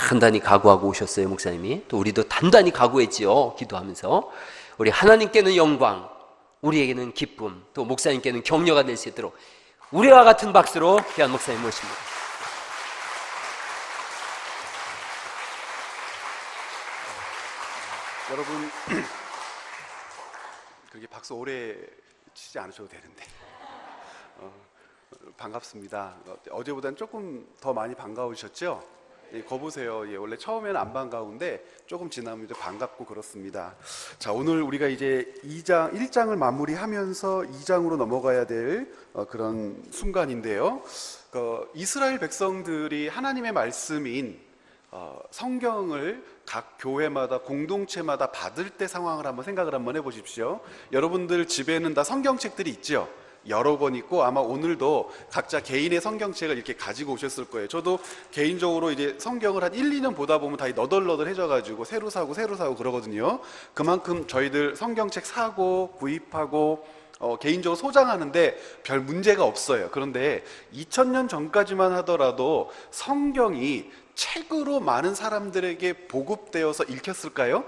단단히 각오하고 오셨어요. 목사님이. 또 우리도 단단히 각오했지요. 기도하면서 우리 하나님께는 영광, 우리에게는 기쁨, 또 목사님께는 격려가 될 수 있도록 우리와 같은 박수로 귀한 목사님 모십니다. 여러분, 그렇게 박수 오래 치지 않으셔도 되는데 반갑습니다. 어제보다는 조금 더 많이 반가우셨죠? 예, 거 보세요. 예, 원래 처음에는 안 반가운데 조금 지나면 이제 반갑고 그렇습니다. 자, 오늘 우리가 이제 1장을 마무리하면서 2장으로 넘어가야 될 그런 순간인데요. 이스라엘 백성들이 하나님의 말씀인 성경을 각 교회마다 공동체마다 받을 때 상황을 한번 생각을 한번 해보십시오. 여러분들 집에는 다 성경책들이 있죠. 여러 권 있고 아마 오늘도 각자 개인의 성경책을 이렇게 가지고 오셨을 거예요. 저도 개인적으로 이제 성경을 한 1, 2년 보다 보면 다 너덜너덜해져 가지고 새로 사고 그러거든요. 그만큼 저희들 성경책 사고 구입하고 개인적으로 소장하는데 별 문제가 없어요. 그런데 2000년 전까지만 하더라도 성경이 책으로 많은 사람들에게 보급되어서 읽혔을까요?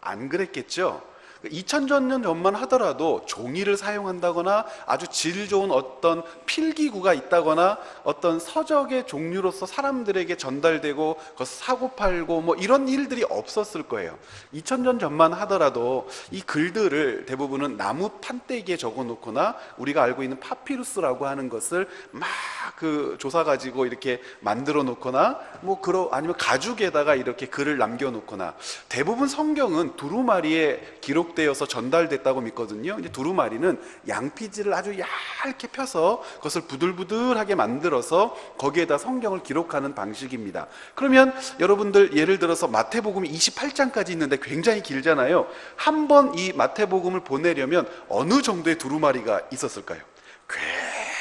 안 그랬겠죠? 2000년 전만 하더라도 종이를 사용한다거나 아주 질 좋은 어떤 필기구가 있다거나 어떤 서적의 종류로서 사람들에게 전달되고 그것을 사고 팔고 뭐 이런 일들이 없었을 거예요. 2000년 전만 하더라도 이 글들을 대부분은 나무 판때기에 적어 놓거나 우리가 알고 있는 파피루스라고 하는 것을 막 조사 가지고 이렇게 만들어 놓거나 아니면 가죽에다가 이렇게 글을 남겨 놓거나, 대부분 성경은 두루마리에 기록되어서 전달됐다고 믿거든요. 이제 두루마리는 양피지를 아주 얇게 펴서 그것을 부들부들하게 만들어서 거기에다 성경을 기록하는 방식입니다. 그러면 여러분들 예를 들어서 마태복음이 28장까지 있는데 굉장히 길잖아요. 한 번 이 마태복음을 보내려면 어느 정도의 두루마리가 있었을까요?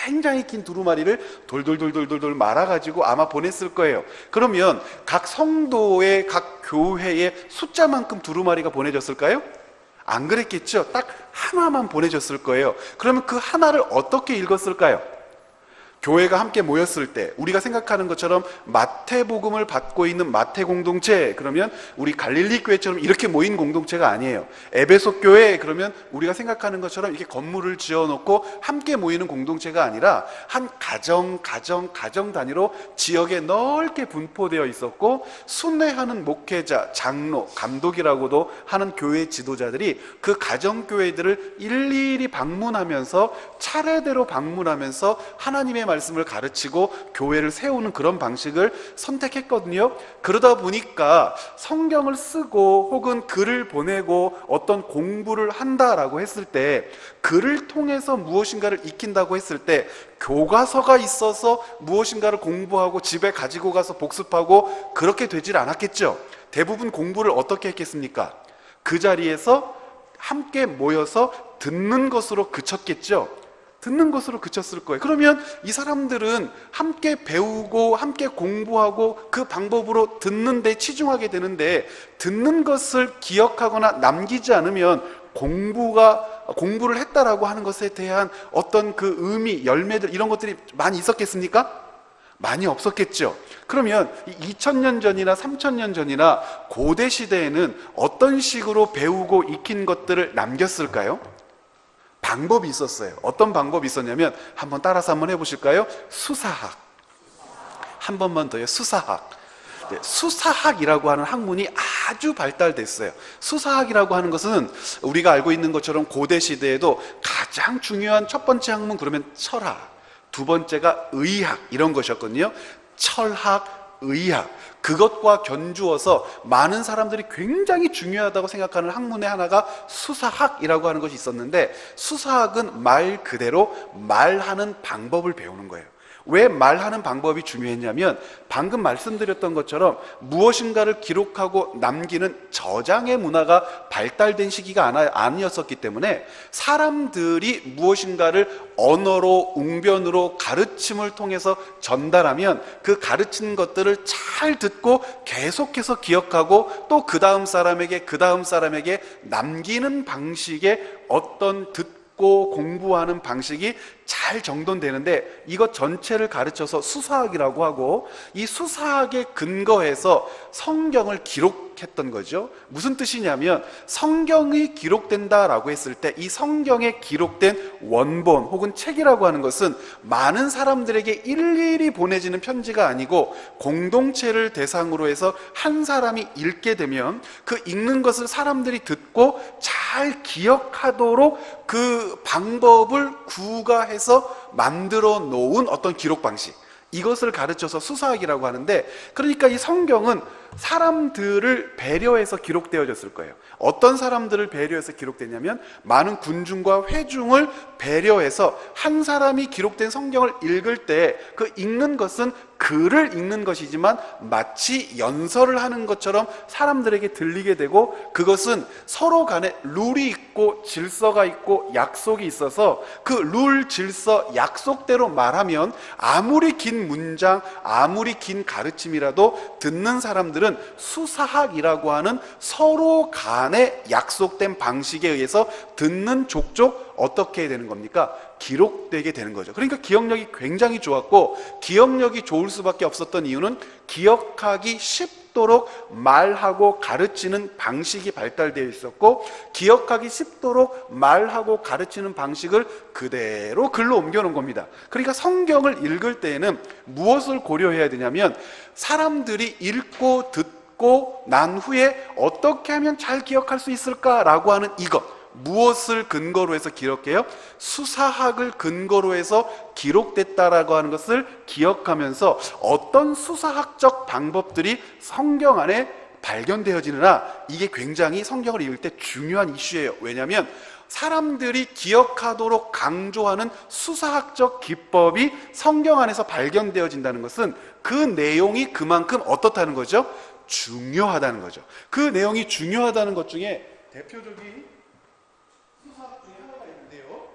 굉장히 긴 두루마리를 돌돌돌돌돌 말아가지고 아마 보냈을 거예요. 그러면 각 성도의 각 교회의 숫자만큼 두루마리가 보내졌을까요? 안 그랬겠죠? 딱 하나만 보내졌을 거예요. 그러면 그 하나를 어떻게 읽었을까요? 교회가 함께 모였을 때 우리가 생각하는 것처럼 마태복음을 받고 있는 마태 공동체, 그러면 우리 갈릴리 교회처럼 이렇게 모인 공동체가 아니에요. 에베소 교회, 그러면 우리가 생각하는 것처럼 이렇게 건물을 지어놓고 함께 모이는 공동체가 아니라 한 가정 단위로 지역에 넓게 분포되어 있었고, 순회하는 목회자, 장로, 감독이라고도 하는 교회 지도자들이 그 가정교회들을 일일이 방문하면서 차례대로 방문하면서 하나님의 말씀을 가르치고 교회를 세우는 그런 방식을 선택했거든요. 그러다 보니까 성경을 쓰고 혹은 글을 보내고 어떤 공부를 한다라고 했을 때, 글을 통해서 무엇인가를 익힌다고 했을 때 교과서가 있어서 무엇인가를 공부하고 집에 가지고 가서 복습하고 그렇게 되질 않았겠죠. 대부분 공부를 어떻게 했겠습니까? 그 자리에서 함께 모여서 듣는 것으로 그쳤겠죠. 듣는 것으로 그쳤을 거예요. 그러면 이 사람들은 함께 배우고 함께 공부하고 그 방법으로 듣는 데 치중하게 되는데, 듣는 것을 기억하거나 남기지 않으면 공부를 했다라고 하는 것에 대한 어떤 그 의미, 열매들, 이런 것들이 많이 있었겠습니까? 많이 없었겠죠. 그러면 2000년 전이나 3000년 전이나 고대 시대에는 어떤 식으로 배우고 익힌 것들을 남겼을까요? 방법이 있었어요. 어떤 방법이 있었냐면, 한번 따라서 한번 해보실까요? 수사학. 한 번만 더요. 수사학. 네, 수사학이라고 하는 학문이 아주 발달됐어요. 수사학이라고 하는 것은 우리가 알고 있는 것처럼 고대 시대에도 가장 중요한 첫 번째 학문, 그러면 철학, 두 번째가 의학, 이런 것이었거든요. 철학, 의학, 그것과 견주어서 많은 사람들이 굉장히 중요하다고 생각하는 학문의 하나가 수사학이라고 하는 것이 있었는데, 수사학은 말 그대로 말하는 방법을 배우는 거예요. 왜 말하는 방법이 중요했냐면, 방금 말씀드렸던 것처럼 무엇인가를 기록하고 남기는 저장의 문화가 발달된 시기가 아니었었기 때문에 사람들이 무엇인가를 언어로, 웅변으로 가르침을 통해서 전달하면 그 가르친 것들을 잘 듣고 계속해서 기억하고 또 그 다음 사람에게 남기는 방식의 어떤 공부하는 방식이 잘 정돈되는데 이것 전체를 가르쳐서 수사학이라고 하고, 이 수사학에 근거해서 성경을 기록했던 거죠. 무슨 뜻이냐면 성경이 기록된다라고 했을 때 이 성경에 기록된 원본 혹은 책이라고 하는 것은 많은 사람들에게 일일이 보내지는 편지가 아니고 공동체를 대상으로 해서 한 사람이 읽게 되면 그 읽는 것을 사람들이 듣고 잘 기억하도록 그 방법을 구가해서 만들어 놓은 어떤 기록 방식, 이것을 가르쳐서 수사학이라고 하는데, 그러니까 이 성경은 사람들을 배려해서 기록되어졌을 거예요. 어떤 사람들을 배려해서 기록됐냐면 많은 군중과 회중을 배려해서 한 사람이 기록된 성경을 읽을 때 그 읽는 것은 글을 읽는 것이지만 마치 연설을 하는 것처럼 사람들에게 들리게 되고, 그것은 서로 간에 룰이 있고 질서가 있고 약속이 있어서 그 룰, 질서, 약속대로 말하면 아무리 긴 문장, 아무리 긴 가르침이라도 듣는 사람들은 수사학이라고 하는 서로 간에 약속된 방식에 의해서 듣는 족족 어떻게 되는 겁니까? 기록되게 되는 거죠. 그러니까 기억력이 굉장히 좋았고, 기억력이 좋을 수밖에 없었던 이유는 기억하기 쉽도록 말하고 가르치는 방식이 발달되어 있었고, 기억하기 쉽도록 말하고 가르치는 방식을 그대로 글로 옮겨놓은 겁니다. 그러니까 성경을 읽을 때에는 무엇을 고려해야 되냐면 사람들이 읽고 듣고 난 후에 어떻게 하면 잘 기억할 수 있을까라고 하는 이것, 무엇을 근거로 해서 기록해요? 수사학을 근거로 해서 기록됐다라고 하는 것을 기억하면서 어떤 수사학적 방법들이 성경 안에 발견되어지느냐, 이게 굉장히 성경을 읽을 때 중요한 이슈예요. 왜냐하면 사람들이 기억하도록 강조하는 수사학적 기법이 성경 안에서 발견되어진다는 것은 그 내용이 그만큼 어떻다는 거죠? 중요하다는 거죠. 그 내용이 중요하다는 것 중에 대표적인 수사학 중에 하나가 있는데요.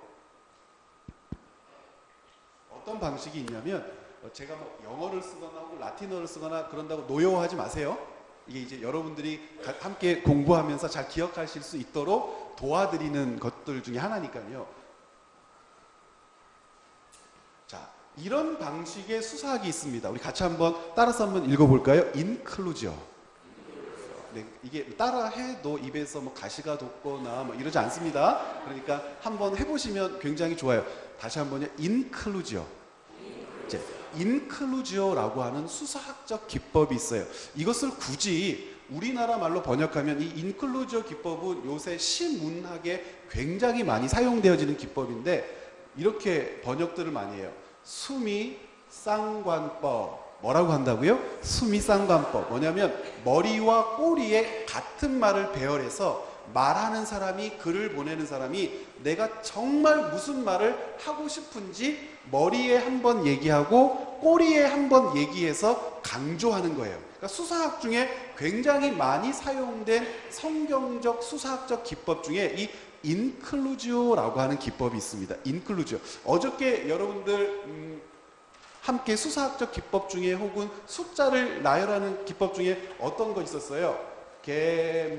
어떤 방식이 있냐면, 제가 뭐 영어를 쓰거나 혹은 라틴어를 쓰거나 그런다고 노여워하지 마세요. 이게 이제 여러분들이 함께 공부하면서 잘 기억하실 수 있도록 도와드리는 것들 중에 하나니까요. 자, 이런 방식의 수사학이 있습니다. 우리 같이 한번 따라서 한번 읽어볼까요? 인클루지어. 네, 이게 따라해도 입에서 뭐 가시가 돋거나 뭐 이러지 않습니다. 그러니까 한번 해보시면 굉장히 좋아요. 다시 한번요. 인클루지어. 인클루지어라고 하는 수사학적 기법이 있어요. 이것을 굳이 우리나라 말로 번역하면 이 인클루지어 기법은 요새 시문학에 굉장히 많이 사용되어지는 기법인데, 이렇게 번역들을 많이 해요. 수미쌍관법. 뭐라고 한다고요? 수미쌍관법. 뭐냐면 머리와 꼬리에 같은 말을 배열해서 말하는 사람이, 글을 보내는 사람이 내가 정말 무슨 말을 하고 싶은지 머리에 한번 얘기하고 꼬리에 한번 얘기해서 강조하는 거예요. 그러니까 수사학 중에 굉장히 많이 사용된 성경적 수사학적 기법 중에 이 인클루지오라고 하는 기법이 있습니다. 인클루지오. 어저께 여러분들 함께 수사학적 기법 중에 혹은 숫자를 나열하는 기법 중에 어떤 거 있었어요? 게마트리아라고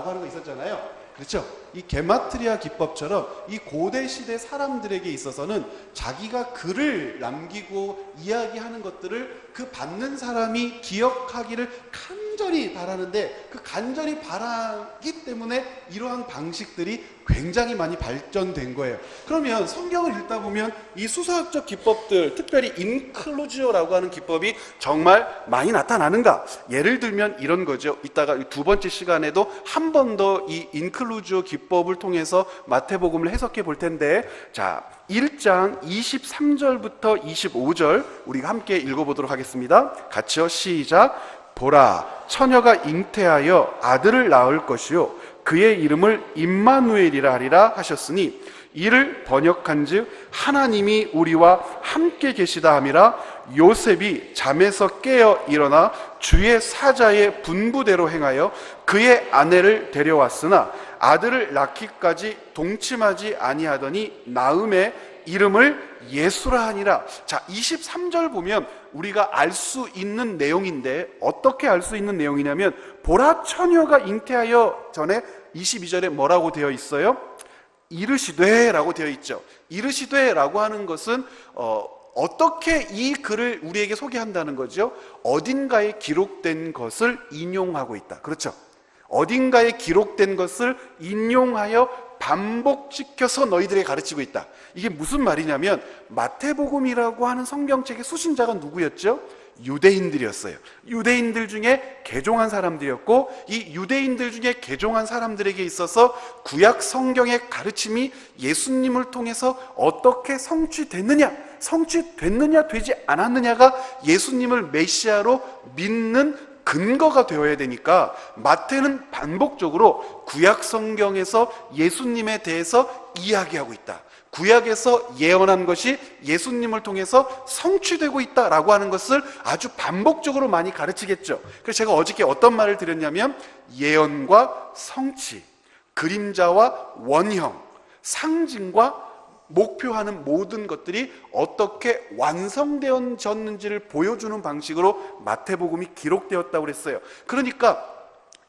하는 거 있었잖아요. 그렇죠? 이 게마트리아 기법처럼 이 고대 시대 사람들에게 있어서는 자기가 글을 남기고 이야기하는 것들을 그 받는 사람이 기억하기를 간절히 바라는데, 그 간절히 바라기 때문에 이러한 방식들이 굉장히 많이 발전된 거예요. 그러면 성경을 읽다 보면 이 수사학적 기법들, 특별히 인클루지어라고 하는 기법이 정말 많이 나타나는가? 예를 들면 이런 거죠. 이따가 두 번째 시간에도 한 번 더 이 인클루지어 기법을 통해서 마태복음을 해석해 볼 텐데, 자, 1장 23절부터 25절 우리가 함께 읽어보도록 하겠습니다. 같이요. 시작. 보라, 처녀가 잉태하여 아들을 낳을 것이요 그의 이름을 임마누엘이라 하리라 하셨으니, 이를 번역한즉 하나님이 우리와 함께 계시다 함이라. 요셉이 잠에서 깨어 일어나 주의 사자의 분부대로 행하여 그의 아내를 데려왔으나 아들을 낳기까지 동침하지 아니하더니 낳음에 이름을 예수라 하니라. 자, 23절 보면 우리가 알 수 있는 내용인데, 어떻게 알 수 있는 내용이냐면, 보라, 처녀가 잉태하여 전에 22절에 뭐라고 되어 있어요? 이르시되라고 되어 있죠. 이르시되라고 하는 것은 어떻게 이 글을 우리에게 소개한다는 거죠? 어딘가에 기록된 것을 인용하고 있다. 그렇죠? 어딘가에 기록된 것을 인용하여 반복시켜서 너희들에게 가르치고 있다. 이게 무슨 말이냐면 마태복음이라고 하는 성경책의 수신자가 누구였죠? 유대인들이었어요. 유대인들 중에 개종한 사람들이었고, 이 유대인들 중에 개종한 사람들에게 있어서 구약 성경의 가르침이 예수님을 통해서 어떻게 성취됐느냐 되지 않았느냐가 예수님을 메시아로 믿는 근거가 되어야 되니까 마태는 반복적으로 구약 성경에서 예수님에 대해서 이야기하고 있다. 구약에서 예언한 것이 예수님을 통해서 성취되고 있다라고 하는 것을 아주 반복적으로 많이 가르치겠죠. 그래서 제가 어저께 어떤 말을 드렸냐면 예언과 성취, 그림자와 원형, 상징과 목표하는 모든 것들이 어떻게 완성되어졌는지를 보여주는 방식으로 마태복음이 기록되었다고 그랬어요. 그러니까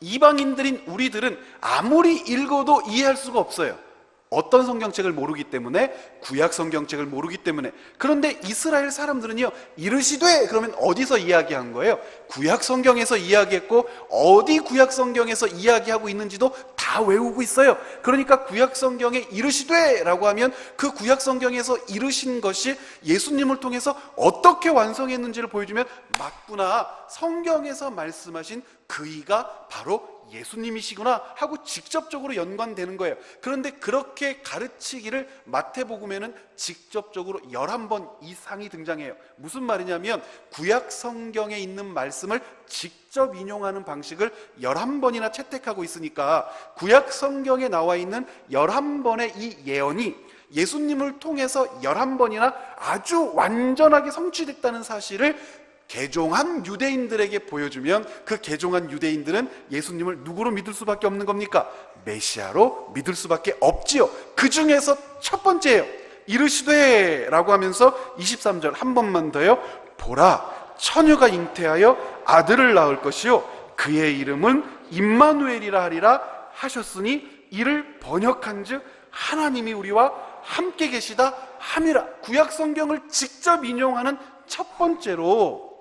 이방인들인 우리들은 아무리 읽어도 이해할 수가 없어요. 어떤 성경책을 모르기 때문에, 구약 성경책을 모르기 때문에. 그런데 이스라엘 사람들은요, 이르시되 그러면 어디서 이야기한 거예요? 구약 성경에서 이야기했고, 어디 구약 성경에서 이야기하고 있는지도 다 외우고 있어요. 그러니까 구약 성경에 이르시되 라고 하면 그 구약 성경에서 이르신 것이 예수님을 통해서 어떻게 완성했는지를 보여주면, 맞구나, 성경에서 말씀하신 그이가 바로 예수님이시구나 하고 직접적으로 연관되는 거예요. 그런데 그렇게 가르치기를 마태복음에는 직접적으로 11번 이상이 등장해요. 무슨 말이냐면 구약 성경에 있는 말씀을 직접 인용하는 방식을 11번이나 채택하고 있으니까 구약 성경에 나와 있는 11번의 이 예언이 예수님을 통해서 11번이나 아주 완전하게 성취됐다는 사실을 개종한 유대인들에게 보여주면, 그 개종한 유대인들은 예수님을 누구로 믿을 수밖에 없는 겁니까? 메시아로 믿을 수밖에 없지요. 그 중에서 첫 번째예요. 이르시되 라고 하면서 23절 한 번만 더요. 보라, 처녀가 잉태하여 아들을 낳을 것이요 그의 이름은 임마누엘이라 하리라 하셨으니, 이를 번역한즉 하나님이 우리와 함께 계시다 함이라. 구약 성경을 직접 인용하는 첫 번째로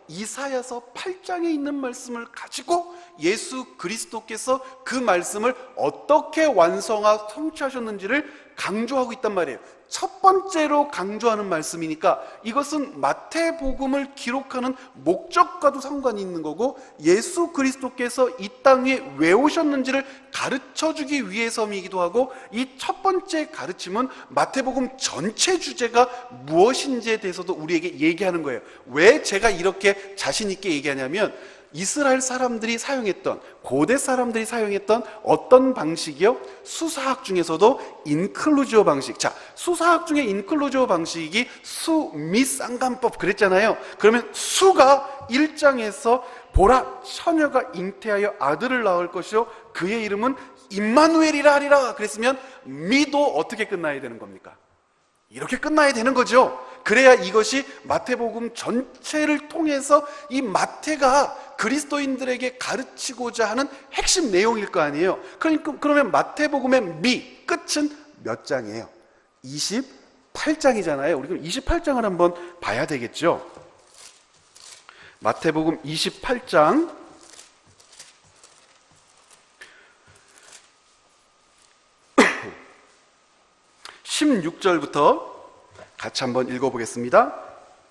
이사야서 8장에 있는 말씀을 가지고 예수 그리스도께서 그 말씀을 어떻게 완성하고 성취하셨는지를 강조하고 있단 말이에요. 첫 번째로 강조하는 말씀이니까 이것은 마태복음을 기록하는 목적과도 상관이 있는 거고, 예수 그리스도께서 이 땅 위에 왜 오셨는지를 가르쳐주기 위해서이기도 하고, 이 첫 번째 가르침은 마태복음 전체 주제가 무엇인지에 대해서도 우리에게 얘기하는 거예요. 왜 제가 이렇게 자신 있게 얘기하냐면, 이스라엘 사람들이 사용했던, 고대 사람들이 사용했던 어떤 방식이요? 수사학 중에서도 인클루지오 방식. 자, 수사학 중에 인클루지오 방식이 수, 미, 쌍관법 그랬잖아요. 그러면 수가 1장에서 보라, 처녀가 잉태하여 아들을 낳을 것이요 그의 이름은 임마누엘이라 하리라 그랬으면 미도 어떻게 끝나야 되는 겁니까? 이렇게 끝나야 되는 거죠. 그래야 이것이 마태복음 전체를 통해서 이 마태가 그리스도인들에게 가르치고자 하는 핵심 내용일 거 아니에요. 그러면 마태복음의 미, 끝은 몇 장이에요? 28장이잖아요. 우리 그럼 28장을 한번 봐야 되겠죠. 마태복음 28장 16절부터 같이 한번 읽어보겠습니다.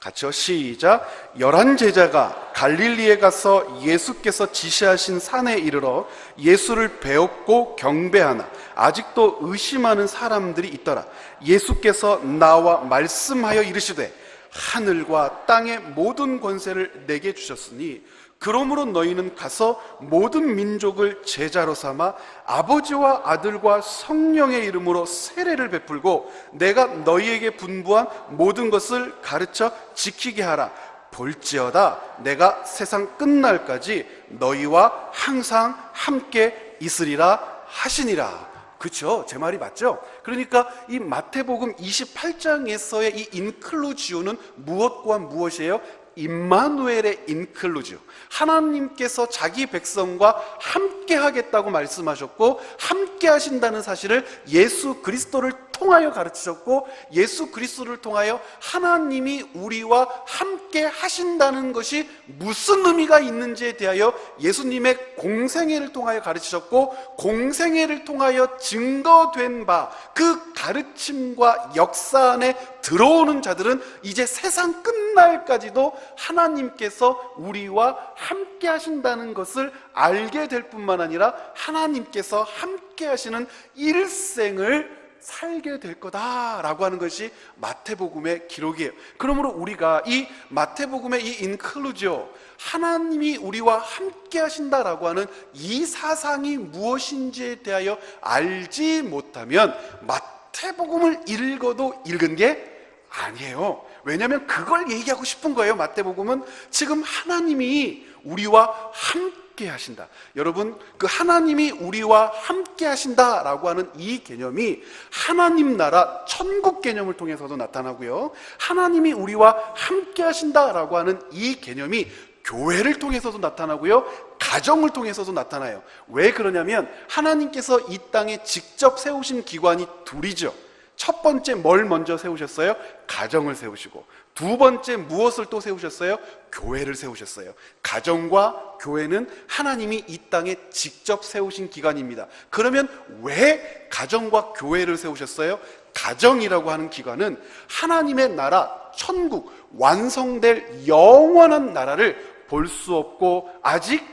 같이요. 시작. 11 제자가 갈릴리에 가서 예수께서 지시하신 산에 이르러 예수를 배웠고 경배하나 아직도 의심하는 사람들이 있더라. 예수께서 나와 말씀하여 이르시되 하늘과 땅의 모든 권세를 내게 주셨으니 그러므로 너희는 가서 모든 민족을 제자로 삼아 아버지와 아들과 성령의 이름으로 세례를 베풀고 내가 너희에게 분부한 모든 것을 가르쳐 지키게 하라. 볼지어다 내가 세상 끝날까지 너희와 항상 함께 있으리라 하시니라. 그렇죠? 제 말이 맞죠? 그러니까 이 마태복음 28장에서의 이 인클루지오는 무엇과 무엇이에요? 임마누엘의 인클루지오, 하나님께서 자기 백성과 함께 하겠다고 말씀하셨고 함께 하신다는 사실을 예수 그리스도를 통하여 가르치셨고, 예수 그리스도를 통하여 하나님이 우리와 함께 하신다는 것이 무슨 의미가 있는지에 대하여 예수님의 공생애를 통하여 가르치셨고, 공생애를 통하여 증거된 바 그 가르침과 역사 안에 들어오는 자들은 이제 세상 끝날까지도 하나님께서 우리와 함께 하신다는 것을 알게 될 뿐만 아니라 하나님께서 함께 하시는 일생을 살게 될 거다라고 하는 것이 마태복음의 기록이에요. 그러므로 우리가 이 마태복음의 이 인클루지오, 하나님이 우리와 함께 하신다라고 하는 이 사상이 무엇인지에 대하여 알지 못하면 마태복음을 읽어도 읽은 게 아니에요. 왜냐하면 그걸 얘기하고 싶은 거예요. 마태복음은 지금 하나님이 우리와 함께 하신다. 여러분, 그 하나님이 우리와 함께 하신다라고 하는 이 개념이 하나님 나라 천국 개념을 통해서도 나타나고요, 하나님이 우리와 함께 하신다라고 하는 이 개념이 교회를 통해서도 나타나고요, 가정을 통해서도 나타나요. 왜 그러냐면 하나님께서 이 땅에 직접 세우신 기관이 둘이죠. 첫 번째 뭘 먼저 세우셨어요? 가정을 세우시고, 두 번째 무엇을 또 세우셨어요? 교회를 세우셨어요. 가정과 교회는 하나님이 이 땅에 직접 세우신 기관입니다. 그러면 왜 가정과 교회를 세우셨어요? 가정이라고 하는 기관은 하나님의 나라, 천국, 완성될 영원한 나라를 볼 수 없고 아직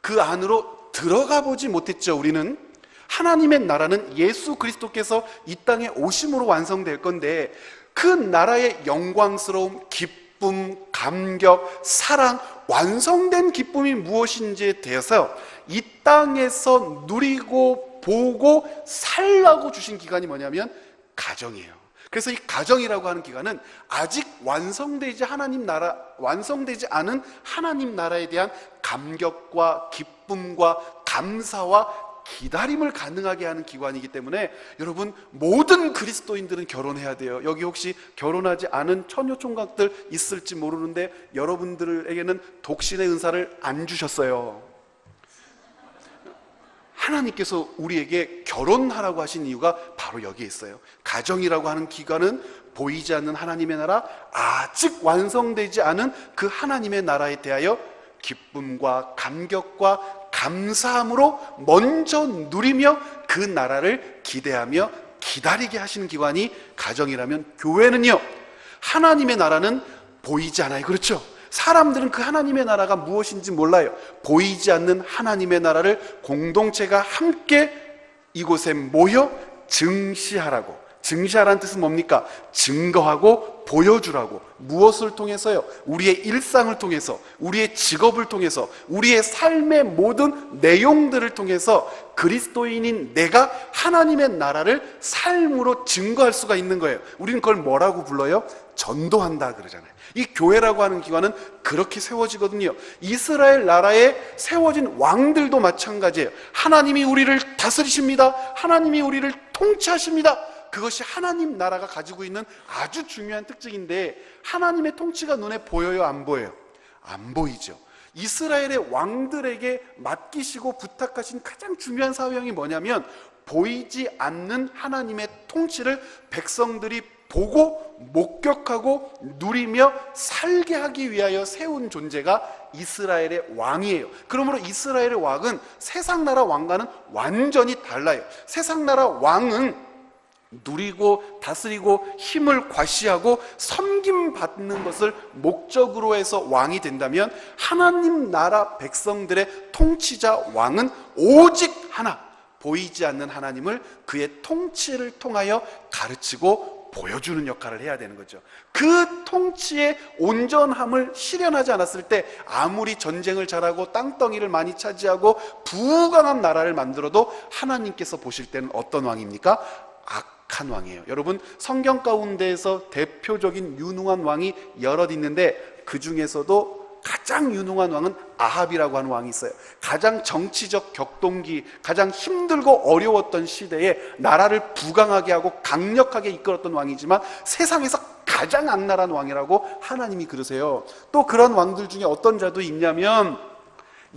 그 안으로 들어가 보지 못했죠. 우리는 하나님의 나라는 예수 그리스도께서 이 땅에 오심으로 완성될 건데, 그 나라의 영광스러움, 기쁨, 감격, 사랑, 완성된 기쁨이 무엇인지에 대해서 이 땅에서 누리고 보고 살라고 주신 기간이 뭐냐면 가정이에요. 그래서 이 가정이라고 하는 기간은 아직 완성되지 않은 하나님 나라에 대한 감격과 기쁨과 감사와 기다림을 가능하게 하는 기관이기 때문에 여러분, 모든 그리스도인들은 결혼해야 돼요. 여기 혹시 결혼하지 않은 처녀 총각들 있을지 모르는데 여러분들에게는 독신의 은사를 안 주셨어요. 하나님께서 우리에게 결혼하라고 하신 이유가 바로 여기에 있어요. 가정이라고 하는 기관은 보이지 않는 하나님의 나라, 아직 완성되지 않은 그 하나님의 나라에 대하여 기쁨과 감격과 감사함으로 먼저 누리며 그 나라를 기대하며 기다리게 하시는 기관이 가정이라면, 교회는요, 하나님의 나라는 보이지 않아요. 그렇죠? 사람들은 그 하나님의 나라가 무엇인지 몰라요. 보이지 않는 하나님의 나라를 공동체가 함께 이곳에 모여 증시하라고. 증시하라는 뜻은 뭡니까? 증거하고 보여주라고. 무엇을 통해서요? 우리의 일상을 통해서, 우리의 직업을 통해서, 우리의 삶의 모든 내용들을 통해서 그리스도인인 내가 하나님의 나라를 삶으로 증거할 수가 있는 거예요. 우리는 그걸 뭐라고 불러요? 전도한다 그러잖아요. 이 교회라고 하는 기관은 그렇게 세워지거든요. 이스라엘 나라에 세워진 왕들도 마찬가지예요. 하나님이 우리를 다스리십니다. 하나님이 우리를 통치하십니다. 그것이 하나님 나라가 가지고 있는 아주 중요한 특징인데, 하나님의 통치가 눈에 보여요, 안 보여요? 안 보이죠. 이스라엘의 왕들에게 맡기시고 부탁하신 가장 중요한 사명이 뭐냐면, 보이지 않는 하나님의 통치를 백성들이 보고 목격하고 누리며 살게 하기 위하여 세운 존재가 이스라엘의 왕이에요. 그러므로 이스라엘의 왕은 세상 나라 왕과는 완전히 달라요. 세상 나라 왕은 누리고 다스리고 힘을 과시하고 섬김받는 것을 목적으로 해서 왕이 된다면, 하나님 나라 백성들의 통치자 왕은 오직 하나, 보이지 않는 하나님을 그의 통치를 통하여 가르치고 보여주는 역할을 해야 되는 거죠. 그 통치의 온전함을 실현하지 않았을 때 아무리 전쟁을 잘하고 땅덩이를 많이 차지하고 부강한 나라를 만들어도 하나님께서 보실 때는 어떤 왕입니까? 악한 왕이에요. 여러분, 성경 가운데에서 대표적인 유능한 왕이 여럿 있는데 그 중에서도 가장 유능한 왕은 아합이라고 하는 왕이 있어요. 가장 정치적 격동기, 가장 힘들고 어려웠던 시대에 나라를 부강하게 하고 강력하게 이끌었던 왕이지만 세상에서 가장 악랄한 왕이라고 하나님이 그러세요. 또 그런 왕들 중에 어떤 자도 있냐면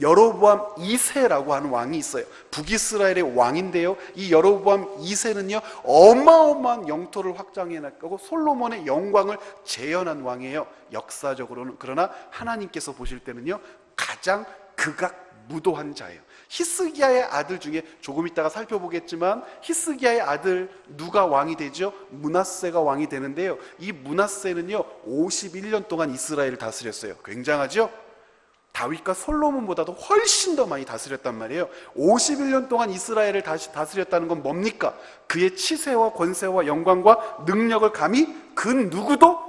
여로보암 2세라고 하는 왕이 있어요. 북이스라엘의 왕인데요, 이 여로보암 2세는요 어마어마한 영토를 확장해 놨고 솔로몬의 영광을 재현한 왕이에요. 역사적으로는. 그러나 하나님께서 보실 때는요 가장 극악무도한 자예요. 히스기야의 아들 중에 조금 이따가 살펴보겠지만 히스기야의 아들 누가 왕이 되죠? 므낫세가 왕이 되는데요, 이 므낫세는요 51년 동안 이스라엘을 다스렸어요. 굉장하죠? 다윗과 솔로몬보다도 훨씬 더 많이 다스렸단 말이에요. 51년 동안 이스라엘을 다스렸다는 건 뭡니까? 그의 치세와 권세와 영광과 능력을 감히 그 누구도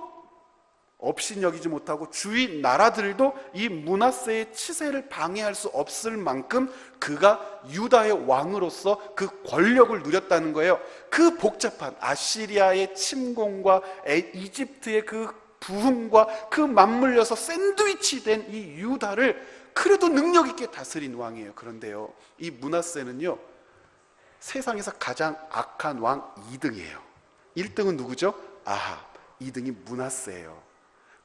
업신여기지 못하고 주위 나라들도 이 므낫세의 치세를 방해할 수 없을 만큼 그가 유다의 왕으로서 그 권력을 누렸다는 거예요. 그 복잡한 아시리아의 침공과 이집트의 그 부흥과 그 맞물려서 샌드위치 된 이 유다를 그래도 능력 있게 다스린 왕이에요. 그런데요, 이 므낫세는요 세상에서 가장 악한 왕 2등이에요. 1등은 누구죠? 아합. 2등이 므낫세예요.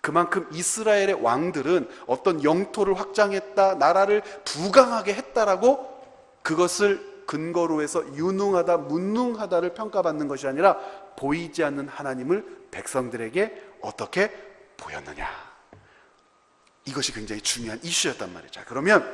그만큼 이스라엘의 왕들은 어떤 영토를 확장했다, 나라를 부강하게 했다라고 그것을 근거로 해서 유능하다, 무능하다를 평가받는 것이 아니라 보이지 않는 하나님을 백성들에게 어떻게 보였느냐, 이것이 굉장히 중요한 이슈였단 말이에요. 자, 그러면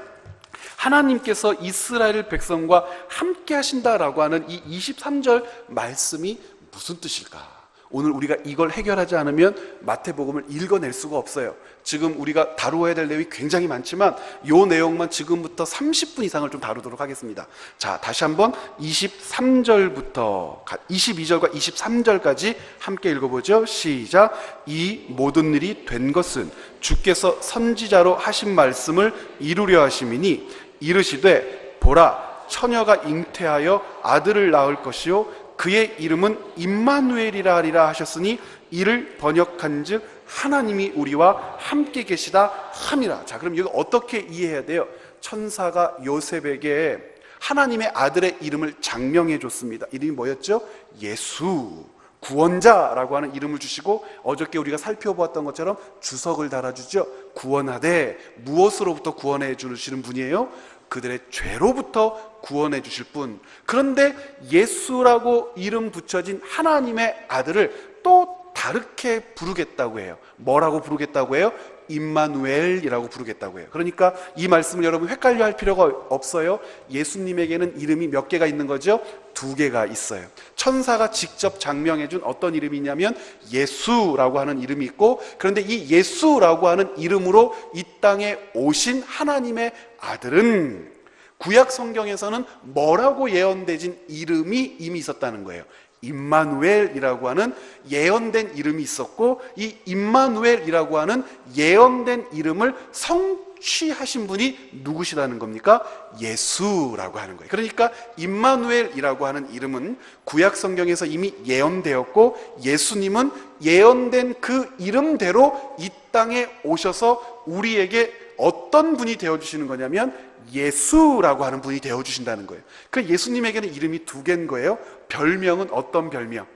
하나님께서 이스라엘 백성과 함께 하신다라고 하는 이 23절 말씀이 무슨 뜻일까? 오늘 우리가 이걸 해결하지 않으면 마태복음을 읽어낼 수가 없어요. 지금 우리가 다루어야 될 내용이 굉장히 많지만 이 내용만 지금부터 30분 이상을 좀 다루도록 하겠습니다. 자, 다시 한번 23절부터 22절과 23절까지 함께 읽어보죠. 시작. 이 모든 일이 된 것은 주께서 선지자로 하신 말씀을 이루려 하심이니 이르시되 보라 처녀가 잉태하여 아들을 낳을 것이요 그의 이름은 임마누엘이라 하리라 하셨으니 이를 번역한즉 하나님이 우리와 함께 계시다 함이라. 자, 그럼 이거 어떻게 이해해야 돼요? 천사가 요셉에게 하나님의 아들의 이름을 장명해 줬습니다. 이름이 뭐였죠? 예수, 구원자라고 하는 이름을 주시고 어저께 우리가 살펴보았던 것처럼 주석을 달아주죠. 구원하되 무엇으로부터 구원해 주시는 분이에요? 그들의 죄로부터 구원해 주실 분. 그런데 예수라고 이름 붙여진 하나님의 아들을 또 다르게 부르겠다고 해요. 뭐라고 부르겠다고 해요? 임마누엘이라고 부르겠다고 해요. 그러니까 이 말씀을 여러분 헷갈려 할 필요가 없어요. 예수님에게는 이름이 몇 개가 있는 거죠? 2개가 있어요. 천사가 직접 장명해 준 어떤 이름이 있냐면 예수라고 하는 이름이 있고, 그런데 이 예수라고 하는 이름으로 이 땅에 오신 하나님의 아들은 구약 성경에서는 뭐라고 예언되진 이름이 이미 있었다는 거예요. 임마누엘이라고 하는 예언된 이름이 있었고, 이 임마누엘이라고 하는 예언된 이름을 성취하신 분이 누구시라는 겁니까? 예수라고 하는 거예요. 그러니까 임마누엘이라고 하는 이름은 구약 성경에서 이미 예언되었고, 예수님은 예언된 그 이름대로 이 땅에 오셔서 우리에게 어떤 분이 되어주시는 거냐면 예수라고 하는 분이 되어주신다는 거예요. 그 예수님에게는 이름이 2개인 거예요. 별명은 어떤 별명?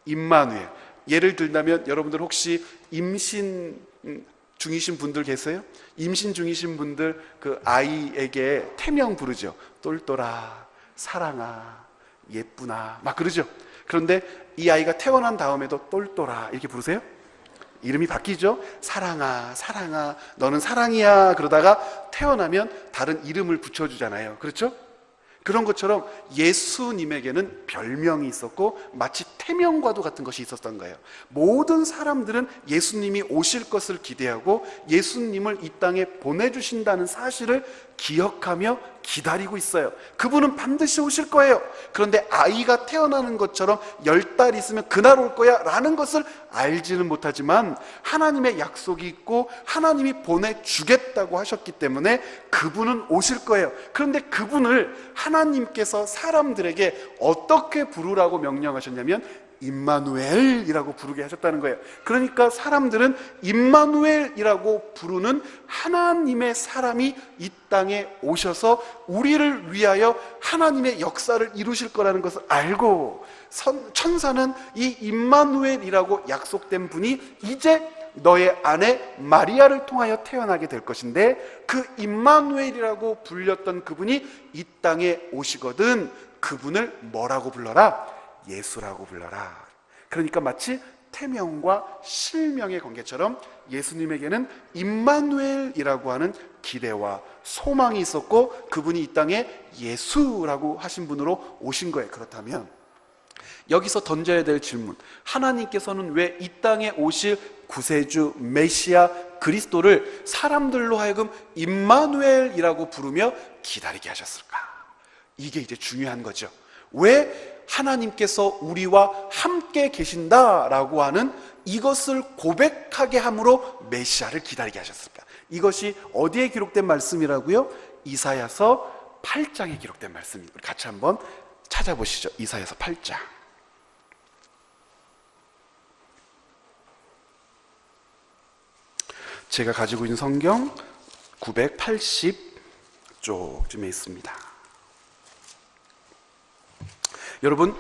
임마누엘. 예를 들자면 여러분들 혹시 임신 중이신 분들 계세요? 임신 중이신 분들 그 아이에게 태명 부르죠. 똘똘아, 사랑아, 예쁘나 막 그러죠. 그런데 이 아이가 태어난 다음에도 똘똘아 이렇게 부르세요? 이름이 바뀌죠. 사랑아, 사랑아, 너는 사랑이야. 그러다가 태어나면 다른 이름을 붙여주잖아요. 그렇죠? 그런 것처럼 예수님에게는 별명이 있었고 마치 태명과도 같은 것이 있었던 거예요. 모든 사람들은 예수님이 오실 것을 기대하고 예수님을 이 땅에 보내주신다는 사실을 기억하며 기다리고 있어요. 그분은 반드시 오실 거예요. 그런데 아이가 태어나는 것처럼 10달 있으면 그날 올 거야 라는 것을 알지는 못하지만 하나님의 약속이 있고 하나님이 보내주겠다고 하셨기 때문에 그분은 오실 거예요. 그런데 그분을 하나님께서 사람들에게 어떻게 부르라고 명령하셨냐면 임마누엘이라고 부르게 하셨다는 거예요. 그러니까 사람들은 임마누엘이라고 부르는 하나님의 사람이 이 땅에 오셔서 우리를 위하여 하나님의 역사를 이루실 거라는 것을 알고, 천사는 이 임마누엘이라고 약속된 분이 이제 너의 아내 마리아를 통하여 태어나게 될 것인데, 그 임마누엘이라고 불렸던 그분이 이 땅에 오시거든 그분을 뭐라고 불러라? 예수라고 불러라. 그러니까 마치 태명과 실명의 관계처럼 예수님에게는 임마누엘이라고 하는 기대와 소망이 있었고, 그분이 이 땅에 예수라고 하신 분으로 오신 거예요. 그렇다면 여기서 던져야 될 질문, 하나님께서는 왜 이 땅에 오실 구세주 메시아 그리스도를 사람들로 하여금 임마누엘이라고 부르며 기다리게 하셨을까? 이게 이제 중요한 거죠. 왜 하나님께서 우리와 함께 계신다라고 하는 이것을 고백하게 함으로 메시아를 기다리게 하셨을까? 이것이 어디에 기록된 말씀이라고요? 이사야서 8장에 기록된 말씀입니다. 우리 같이 한번 찾아보시죠. 이사야서 8장. 제가 가지고 있는 성경 980쪽쯤에 있습니다. 여러분,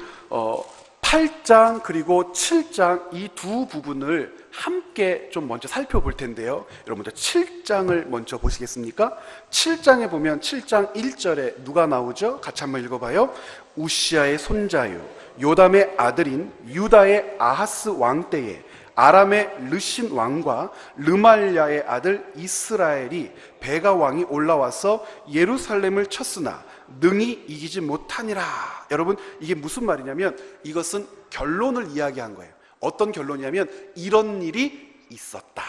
8장 그리고 7장 이 두 부분을 함께 좀 먼저 살펴볼 텐데요. 여러분 먼저 7장을 먼저 보시겠습니까? 7장에 보면 7장 1절에 누가 나오죠? 같이 한번 읽어봐요. 우시아의 손자요 요담의 아들인 유다의 아하스 왕 때에 아람의 르신 왕과 르말야의 아들 이스라엘이 베가 왕이 올라와서 예루살렘을 쳤으나 능히 이기지 못하니라. 여러분, 이게 무슨 말이냐면 이것은 결론을 이야기한 거예요. 어떤 결론이냐면 이런 일이 있었다.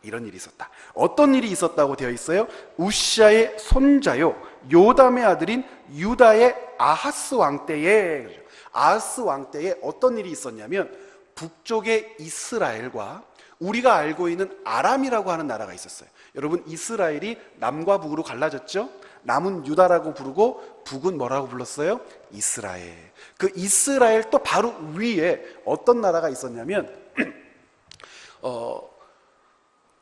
이런 일이 있었다. 어떤 일이 있었다고 되어 있어요? 우시아의 손자요 요담의 아들인 유다의 아하스 왕 때에, 아하스 왕 때에 어떤 일이 있었냐면 북쪽의 이스라엘과 우리가 알고 있는 아람이라고 하는 나라가 있었어요. 여러분, 이스라엘이 남과 북으로 갈라졌죠? 남은 유다라고 부르고 북은 뭐라고 불렀어요? 이스라엘. 그 이스라엘 또 바로 위에 어떤 나라가 있었냐면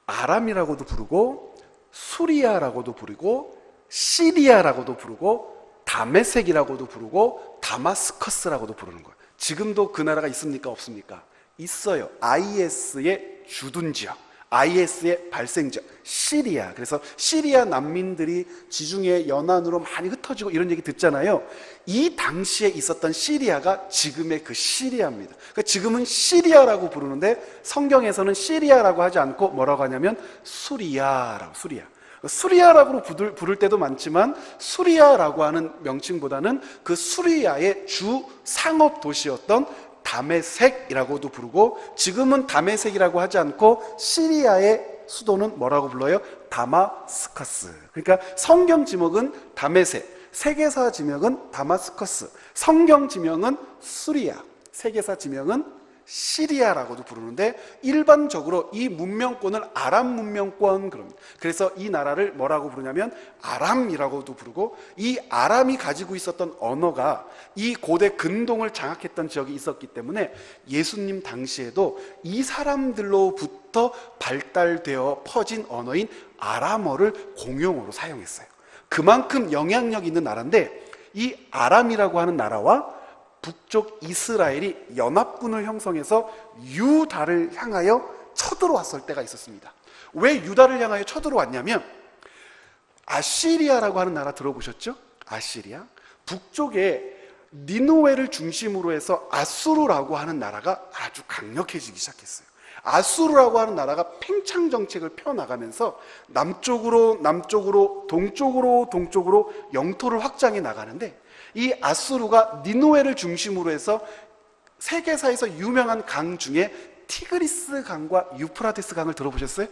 아람이라고도 부르고 수리아라고도 부르고 시리아라고도 부르고 다메섹이라고도 부르고 다마스커스라고도 부르는 거예요. 지금도 그 나라가 있습니까? 없습니까? 있어요. IS의 주둔 지역, IS의 발생 지역, 시리아. 그래서 시리아 난민들이 지중해 연안으로 많이 흩어지고 이런 얘기 듣잖아요. 이 당시에 있었던 시리아가 지금의 그 시리아입니다. 그러니까 지금은 시리아라고 부르는데 성경에서는 시리아라고 하지 않고 뭐라고 하냐면 수리아라고, 수리아라고 부를 때도 많지만 수리아라고 하는 명칭보다는 그 수리아의 주 상업 도시였던 다메섹이라고도 부르고, 지금은 다메섹이라고 하지 않고 시리아의 수도는 뭐라고 불러요? 다마스커스. 그러니까 성경 지명은 다메섹, 세계사 지명은 다마스커스, 성경 지명은 수리아, 세계사 지명은 시리아라고도 부르는데 일반적으로 이 문명권을 아람 문명권 그럽니다. 그래서 이 나라를 뭐라고 부르냐면 아람이라고도 부르고, 이 아람이 가지고 있었던 언어가 이 고대 근동을 장악했던 지역이 있었기 때문에 예수님 당시에도 이 사람들로부터 발달되어 퍼진 언어인 아람어를 공용어로 사용했어요. 그만큼 영향력 있는 나라인데, 이 아람이라고 하는 나라와 북쪽 이스라엘이 연합군을 형성해서 유다를 향하여 쳐들어왔을 때가 있었습니다. 왜 유다를 향하여 쳐들어왔냐면 아시리아라고 하는 나라 들어보셨죠? 아시리아. 북쪽에 니누웨를 중심으로 해서 아수르라고 하는 나라가 아주 강력해지기 시작했어요. 아수르라고 하는 나라가 팽창 정책을 펴나가면서 남쪽으로 동쪽으로 영토를 확장해 나가는데, 이 아수르가 니누웨를 중심으로 해서 세계사에서 유명한 강 중에 티그리스 강과 유프라테스 강을 들어보셨어요?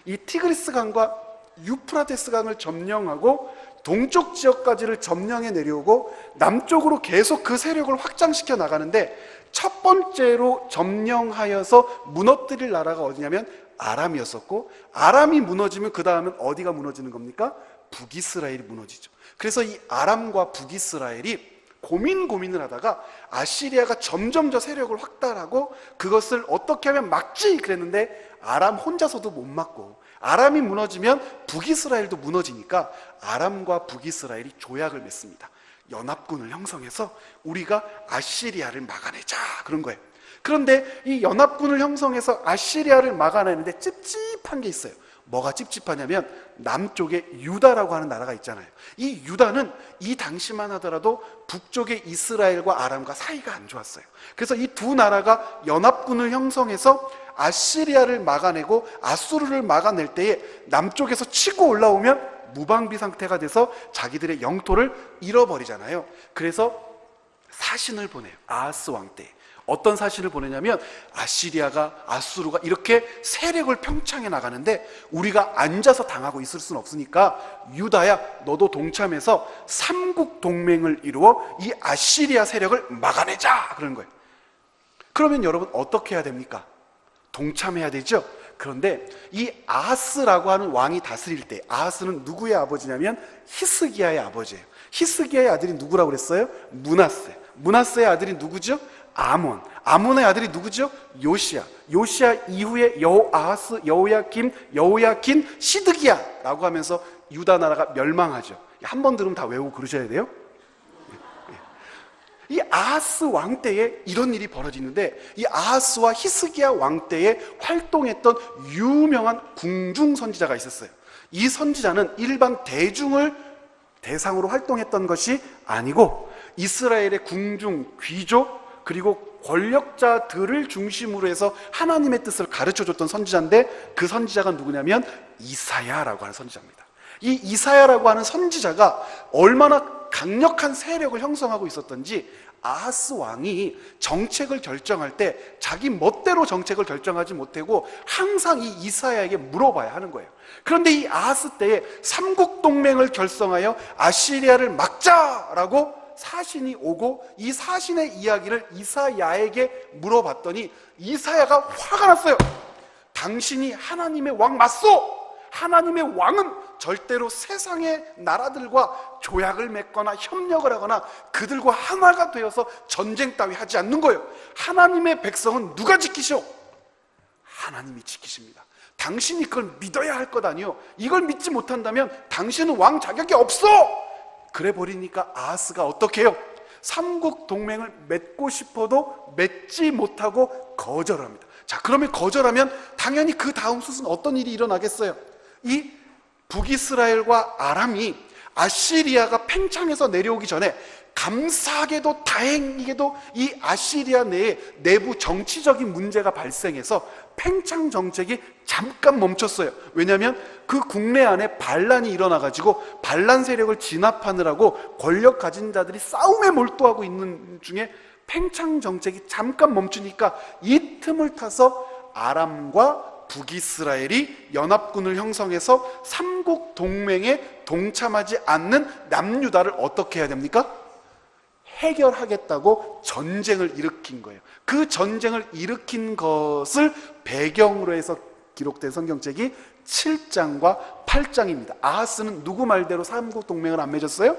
이 티그리스 강과 유프라테스 강을 점령하고 동쪽 지역까지를 점령해 내려오고 남쪽으로 계속 그 세력을 확장시켜 나가는데, 첫 번째로 점령하여서 무너뜨릴 나라가 어디냐면 아람이었었고, 아람이 무너지면 그 다음은 어디가 무너지는 겁니까? 북이스라엘이 무너지죠. 그래서 이 아람과 북이스라엘이 고민을 하다가 아시리아가 점점 저 세력을 확달하고 그것을 어떻게 하면 막지 그랬는데 아람 혼자서도 못 막고 아람이 무너지면 북이스라엘도 무너지니까 아람과 북이스라엘이 조약을 맺습니다. 연합군을 형성해서 우리가 아시리아를 막아내자 그런 거예요. 그런데 이 연합군을 형성해서 아시리아를 막아내는데 찝찝한 게 있어요. 뭐가 찝찝하냐면 남쪽에 유다라고 하는 나라가 있잖아요. 이 유다는 이 당시만 하더라도 북쪽의 이스라엘과 아람과 사이가 안 좋았어요. 그래서 이 두 나라가 연합군을 형성해서 아시리아를 막아내고 아수르를 막아낼 때에 남쪽에서 치고 올라오면 무방비 상태가 돼서 자기들의 영토를 잃어버리잖아요. 그래서 사신을 보내요. 아하스 왕 때. 어떤 사신을 보내냐면 아시리아가 아수르가 이렇게 세력을 평창해 나가는데 우리가 앉아서 당하고 있을 수는 없으니까 유다야 너도 동참해서 삼국 동맹을 이루어 이 아시리아 세력을 막아내자 그러는 거예요. 그러면 여러분 어떻게 해야 됩니까? 동참해야 되죠. 그런데 이 아하스라고 하는 왕이 다스릴 때 아하스는 누구의 아버지냐면 히스기야의 아버지예요. 히스기야의 아들이 누구라고 그랬어요? 므낫세. 므낫세의 아들이 누구죠? 아몬. 아몬의 아들이 누구죠? 요시야. 요시야 이후에 여호아하스, 여호야킨, 시드기야라고 하면서 유다 나라가 멸망하죠. 한 번 들으면 다 외우고 그러셔야 돼요. 이 아하스 왕 때에 이런 일이 벌어지는데 이 아하스와 히스기야 왕 때에 활동했던 유명한 궁중 선지자가 있었어요. 이 선지자는 일반 대중을 대상으로 활동했던 것이 아니고 이스라엘의 궁중, 귀족 그리고 권력자들을 중심으로 해서 하나님의 뜻을 가르쳐줬던 선지자인데 그 선지자가 누구냐면 이사야라고 하는 선지자입니다. 이 이사야라고 하는 선지자가 얼마나 강력한 세력을 형성하고 있었던지 아하스 왕이 정책을 결정할 때 자기 멋대로 정책을 결정하지 못하고 항상 이 이사야에게 물어봐야 하는 거예요. 그런데 이 아하스 때에 삼국 동맹을 결성하여 아시리아를 막자라고 사신이 오고 이 사신의 이야기를 이사야에게 물어봤더니 이사야가 화가 났어요. 당신이 하나님의 왕 맞소? 하나님의 왕은 절대로 세상의 나라들과 조약을 맺거나 협력을 하거나 그들과 하나가 되어서 전쟁 따위 하지 않는 거예요. 하나님의 백성은 누가 지키셔? 하나님이 지키십니다. 당신이 그걸 믿어야 할 것 아니요. 이걸 믿지 못한다면 당신은 왕 자격이 없어. 그래 버리니까 아하스가 어떻게 해요? 삼국 동맹을 맺고 싶어도 맺지 못하고 거절합니다. 자, 그러면 거절하면 당연히 그 다음 수순 어떤 일이 일어나겠어요? 이 북이스라엘과 아람이 아시리아가 팽창해서 내려오기 전에 감사하게도 다행히게도 이 아시리아 내에 내부 정치적인 문제가 발생해서 팽창 정책이 잠깐 멈췄어요. 왜냐하면 그 국내 안에 반란이 일어나가지고 반란 세력을 진압하느라고 권력 가진 자들이 싸움에 몰두하고 있는 중에 팽창 정책이 잠깐 멈추니까 이 틈을 타서 아람과 북이스라엘이 연합군을 형성해서 삼국 동맹에 동참하지 않는 남유다를 어떻게 해야 됩니까? 해결하겠다고 전쟁을 일으킨 거예요. 그 전쟁을 일으킨 것을 배경으로 해서 기록된 성경책이 7장과 8장입니다. 아하스는 누구 말대로 삼국 동맹을 안 맺었어요?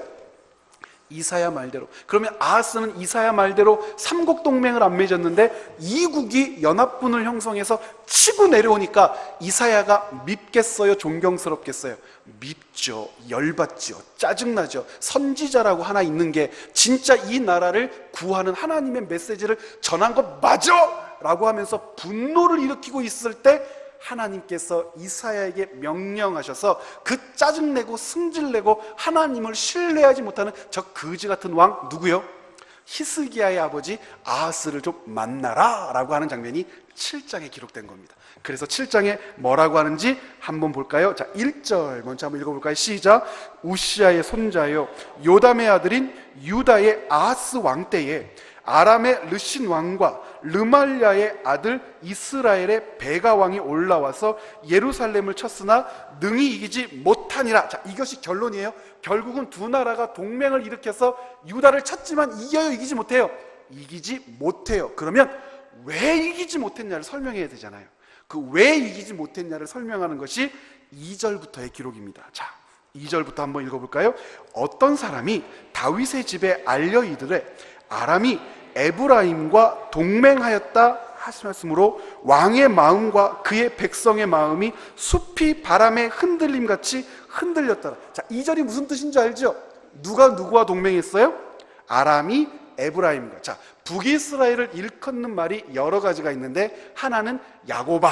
이사야 말대로. 그러면 아하스는 이사야 말대로 삼국 동맹을 안 맺었는데 이국이 연합군을 형성해서 치고 내려오니까 이사야가 밉겠어요? 존경스럽겠어요? 밉죠. 열받죠. 짜증나죠. 선지자라고 하나 있는 게 진짜 이 나라를 구하는 하나님의 메시지를 전한 것 맞아! 라고 하면서 분노를 일으키고 있을 때 하나님께서 이사야에게 명령하셔서 그 짜증내고 승질내고 하나님을 신뢰하지 못하는 저 거지 같은 왕 누구요? 히스기야의 아버지 아하스를 좀 만나라 라고 하는 장면이 7장에 기록된 겁니다. 그래서 7장에 뭐라고 하는지 한번 볼까요? 자, 1절 먼저 한번 읽어볼까요? 시작. 우시아의 손자요 요담의 아들인 유다의 아하스 왕 때에 아람의 르신 왕과 르말랴의 아들 이스라엘의 베가 왕이 올라와서 예루살렘을 쳤으나 능히 이기지 못하니라. 자, 이것이 결론이에요. 결국은 두 나라가 동맹을 일으켜서 유다를 쳤지만 이겨요? 이기지 못해요? 이기지 못해요. 그러면 왜 이기지 못했냐를 설명해야 되잖아요. 그 왜 이기지 못했냐를 설명하는 것이 2절부터의 기록입니다. 자, 2절부터 한번 읽어볼까요? 어떤 사람이 다윗의 집에 알려 이르되 아람이 에브라임과 동맹하였다 하셨으므로 왕의 마음과 그의 백성의 마음이 숲이 바람의 흔들림같이 흔들렸더라. 자, 2절이 무슨 뜻인지 알죠? 누가 누구와 동맹했어요? 아람이 에브라임과. 자, 북이스라엘을 일컫는 말이 여러 가지가 있는데 하나는 야고바.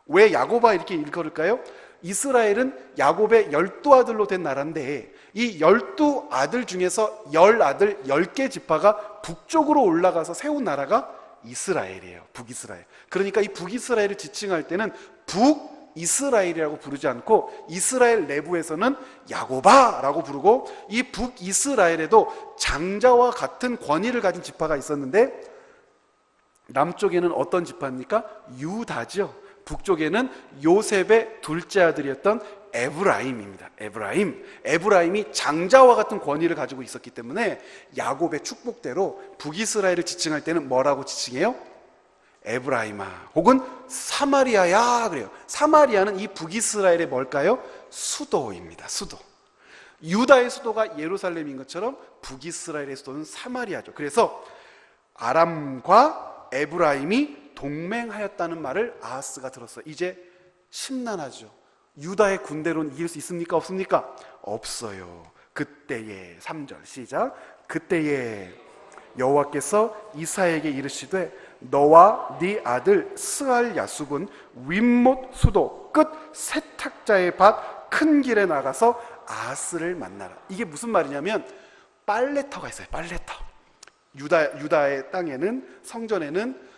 왜 야고바 이렇게 일컬을까요? 이스라엘은 야곱의 12아들로 된 나라인데 이 12아들 중에서 10아들 10개 지파가 북쪽으로 올라가서 세운 나라가 이스라엘이에요. 북이스라엘. 그러니까 이 북이스라엘을 지칭할 때는 북이스라엘이라고 부르지 않고 이스라엘 내부에서는 야고바라고 부르고 이 북이스라엘에도 장자와 같은 권위를 가진 지파가 있었는데 남쪽에는 어떤 지파입니까? 유다죠. 북쪽에는 요셉의 둘째 아들이었던 에브라임입니다. 에브라임이 장자와 같은 권위를 가지고 있었기 때문에 야곱의 축복대로 북이스라엘을 지칭할 때는 뭐라고 지칭해요? 에브라임아 혹은 사마리아야 그래요. 사마리아는 이 북이스라엘의 뭘까요? 수도입니다. 수도. 유다의 수도가 예루살렘인 것처럼 북이스라엘의 수도는 사마리아죠. 그래서 아람과 에브라임이 동맹하였다는 말을 아하스가 들었어요. 이제 심란하죠. 유다의 군대로는 이길 수 있습니까? 없습니까? 없어요. 그때에 3절 시작. 그때에 여호와께서 이사야에게 이르시되 너와 네 아들 스알 야숲은 윗못 수도 끝 세탁자의 밭 큰 길에 나가서 아하스를 만나라. 이게 무슨 말이냐면 빨래터가 있어요. 빨래터. 유다의 땅에는 성전에는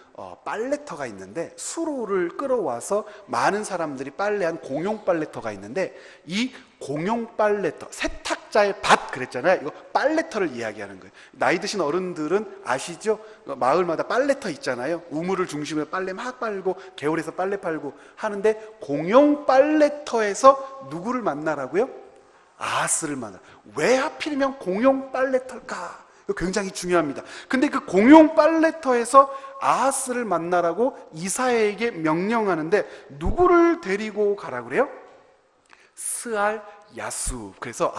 빨래터가 있는데 수로를 끌어와서 많은 사람들이 빨래한 공용 빨래터가 있는데 이 공용 빨래터, 세탁자의 밭 그랬잖아요. 이거 빨래터를 이야기하는 거예요. 나이 드신 어른들은 아시죠? 마을마다 빨래터 있잖아요. 우물을 중심으로 빨래 막 빨고 개울에서 빨래 팔고 하는데 공용 빨래터에서 누구를 만나라고요? 아하스를 만나. 왜 하필이면 공용 빨래터일까? 굉장히 중요합니다. 근데 그 공용 빨래터에서 아하스를 만나라고 이사야에게 명령하는데 누구를 데리고 가라 그래요? 스알 야숲. 그래서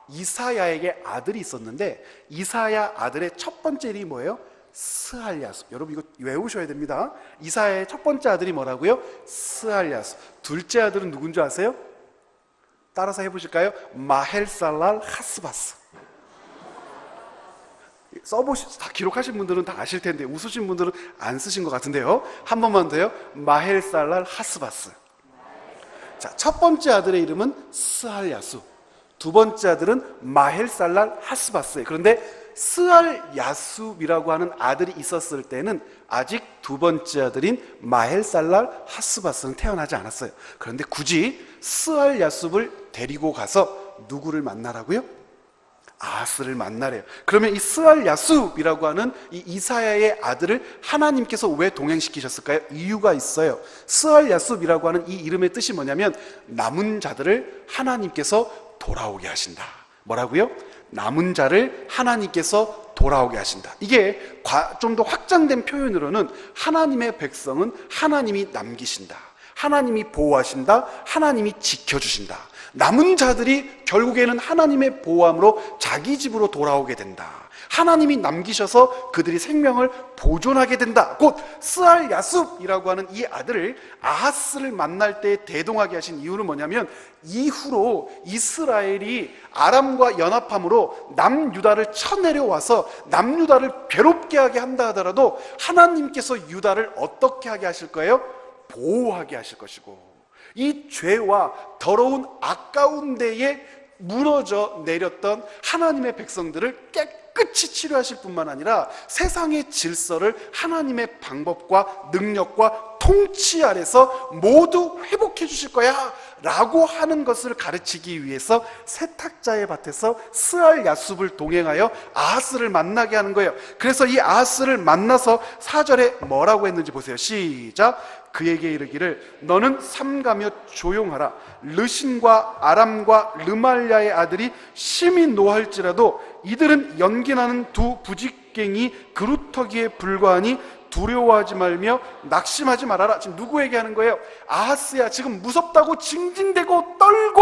이사야에게 아들이 있었는데 이사야 아들의 첫 번째 이름이 뭐예요? 스알 야숲. 여러분 이거 외우셔야 됩니다. 이사야의 첫 번째 아들이 뭐라고요? 스알 야숲. 둘째 아들은 누군지 아세요? 따라서 해보실까요? 마헬살랄 하스바스. 다 기록하신 분들은 다 아실 텐데 웃으신 분들은 안 쓰신 것 같은데요. 한 번만 더요. 마헬살랄 하스바스. 자, 첫 번째 아들의 이름은 스알 야숲. 두 번째 아들은 마헬살랄 하스바스예요. 그런데 스알 야숲이라고 하는 아들이 있었을 때는 아직 두 번째 아들인 마헬살랄 하스바스는 태어나지 않았어요. 그런데 굳이 스알 야숲을 데리고 가서 누구를 만나라고요? 아하스를 만나래요. 그러면 이 스알 야숲이라고 하는 이 이사야의 아들을 하나님께서 왜 동행시키셨을까요? 이유가 있어요. 스알 야숲이라고 하는 이 이름의 뜻이 뭐냐면 남은 자들을 하나님께서 돌아오게 하신다. 뭐라고요? 남은 자를 하나님께서 돌아오게 하신다. 이게 좀 더 확장된 표현으로는 하나님의 백성은 하나님이 남기신다. 하나님이 보호하신다. 하나님이 지켜주신다. 남은 자들이 결국에는 하나님의 보호함으로 자기 집으로 돌아오게 된다. 하나님이 남기셔서 그들이 생명을 보존하게 된다. 곧 스알 야숲이라고 하는 이 아들을 아하스를 만날 때 대동하게 하신 이유는 뭐냐면 이후로 이스라엘이 아람과 연합함으로 남유다를 쳐내려와서 남유다를 괴롭게 하게 한다 하더라도 하나님께서 유다를 어떻게 하게 하실 거예요? 보호하게 하실 것이고 이 죄와 더러운 아까운 데에 무너져 내렸던 하나님의 백성들을 깨끗이 치료하실 뿐만 아니라 세상의 질서를 하나님의 방법과 능력과 통치 아래서 모두 회복해 주실 거야 라고 하는 것을 가르치기 위해서 세탁자의 밭에서 스알 야숲을 동행하여 아하스를 만나게 하는 거예요. 그래서 이 아하스를 만나서 4절에 뭐라고 했는지 보세요. 시작. 그에게 이르기를 너는 삼가며 조용하라. 르신과 아람과 르말야의 아들이 심히 노할지라도 이들은 연기나는 두 부직갱이 그루터기에 불과하니 두려워하지 말며 낙심하지 말아라. 지금 누구에게 하는 거예요? 아하스야, 지금 무섭다고 징징대고 떨고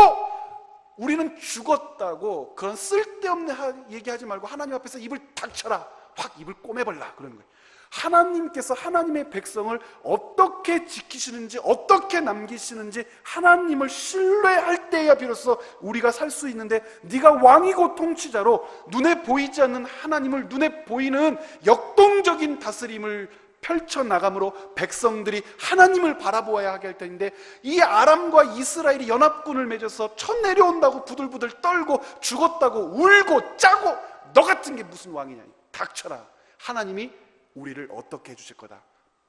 우리는 죽었다고 그런 쓸데없는 얘기하지 말고 하나님 앞에서 입을 닥쳐라, 확 입을 꼬매버라 그러는 거예요. 하나님께서 하나님의 백성을 어떻게 지키시는지, 어떻게 남기시는지 하나님을 신뢰할 때야 비로소 우리가 살 수 있는데, 네가 왕이고 통치자로 눈에 보이지 않는 하나님을 눈에 보이는 역동적인 다스림을 펼쳐나감으로 백성들이 하나님을 바라보아야 하게 할 텐데, 이 아람과 이스라엘이 연합군을 맺어서 쳐 내려온다고 부들부들 떨고 죽었다고 울고 짜고 너 같은 게 무슨 왕이냐, 닥쳐라. 하나님이 우리를 어떻게 해주실 거다?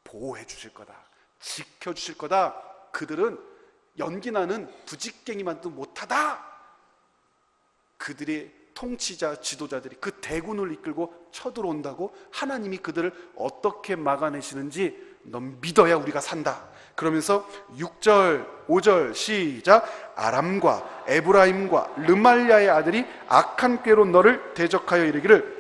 보호해 주실 거다, 지켜주실 거다. 그들은 연기나는 부직갱이만도 못하다. 그들의 통치자, 지도자들이 그 대군을 이끌고 쳐들어온다고 하나님이 그들을 어떻게 막아내시는지 넌 믿어야 우리가 산다. 그러면서 6절, 5절 시작. 아람과 에브라임과 르말야의 아들이 악한 꾀로 너를 대적하여 이르기를,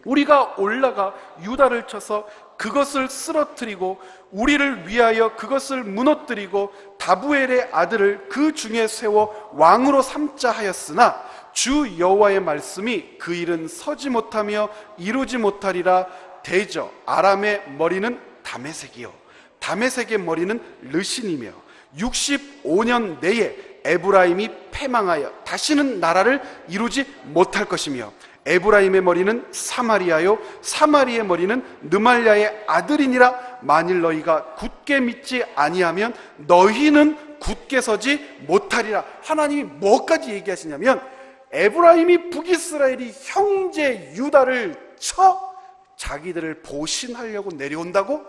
우리가 올라가 유다를 쳐서 그것을 쓰러뜨리고 우리를 위하여 그것을 무너뜨리고 다부엘의 아들을 그 중에 세워 왕으로 삼자 하였으나 주 여호와의 말씀이 그 일은 서지 못하며 이루지 못하리라. 대저 아람의 머리는 다메섹이요 다메섹의 머리는 르신이며 65년 내에 에브라임이 패망하여 다시는 나라를 이루지 못할 것이며 에브라임의 머리는 사마리아요 사마리의 머리는 르말야의 아들이니라. 만일 너희가 굳게 믿지 아니하면 너희는 굳게 서지 못하리라. 하나님이 뭐까지 얘기하시냐면, 에브라임이 북이스라엘이 형제 유다를 쳐 자기들을 보신하려고 내려온다고,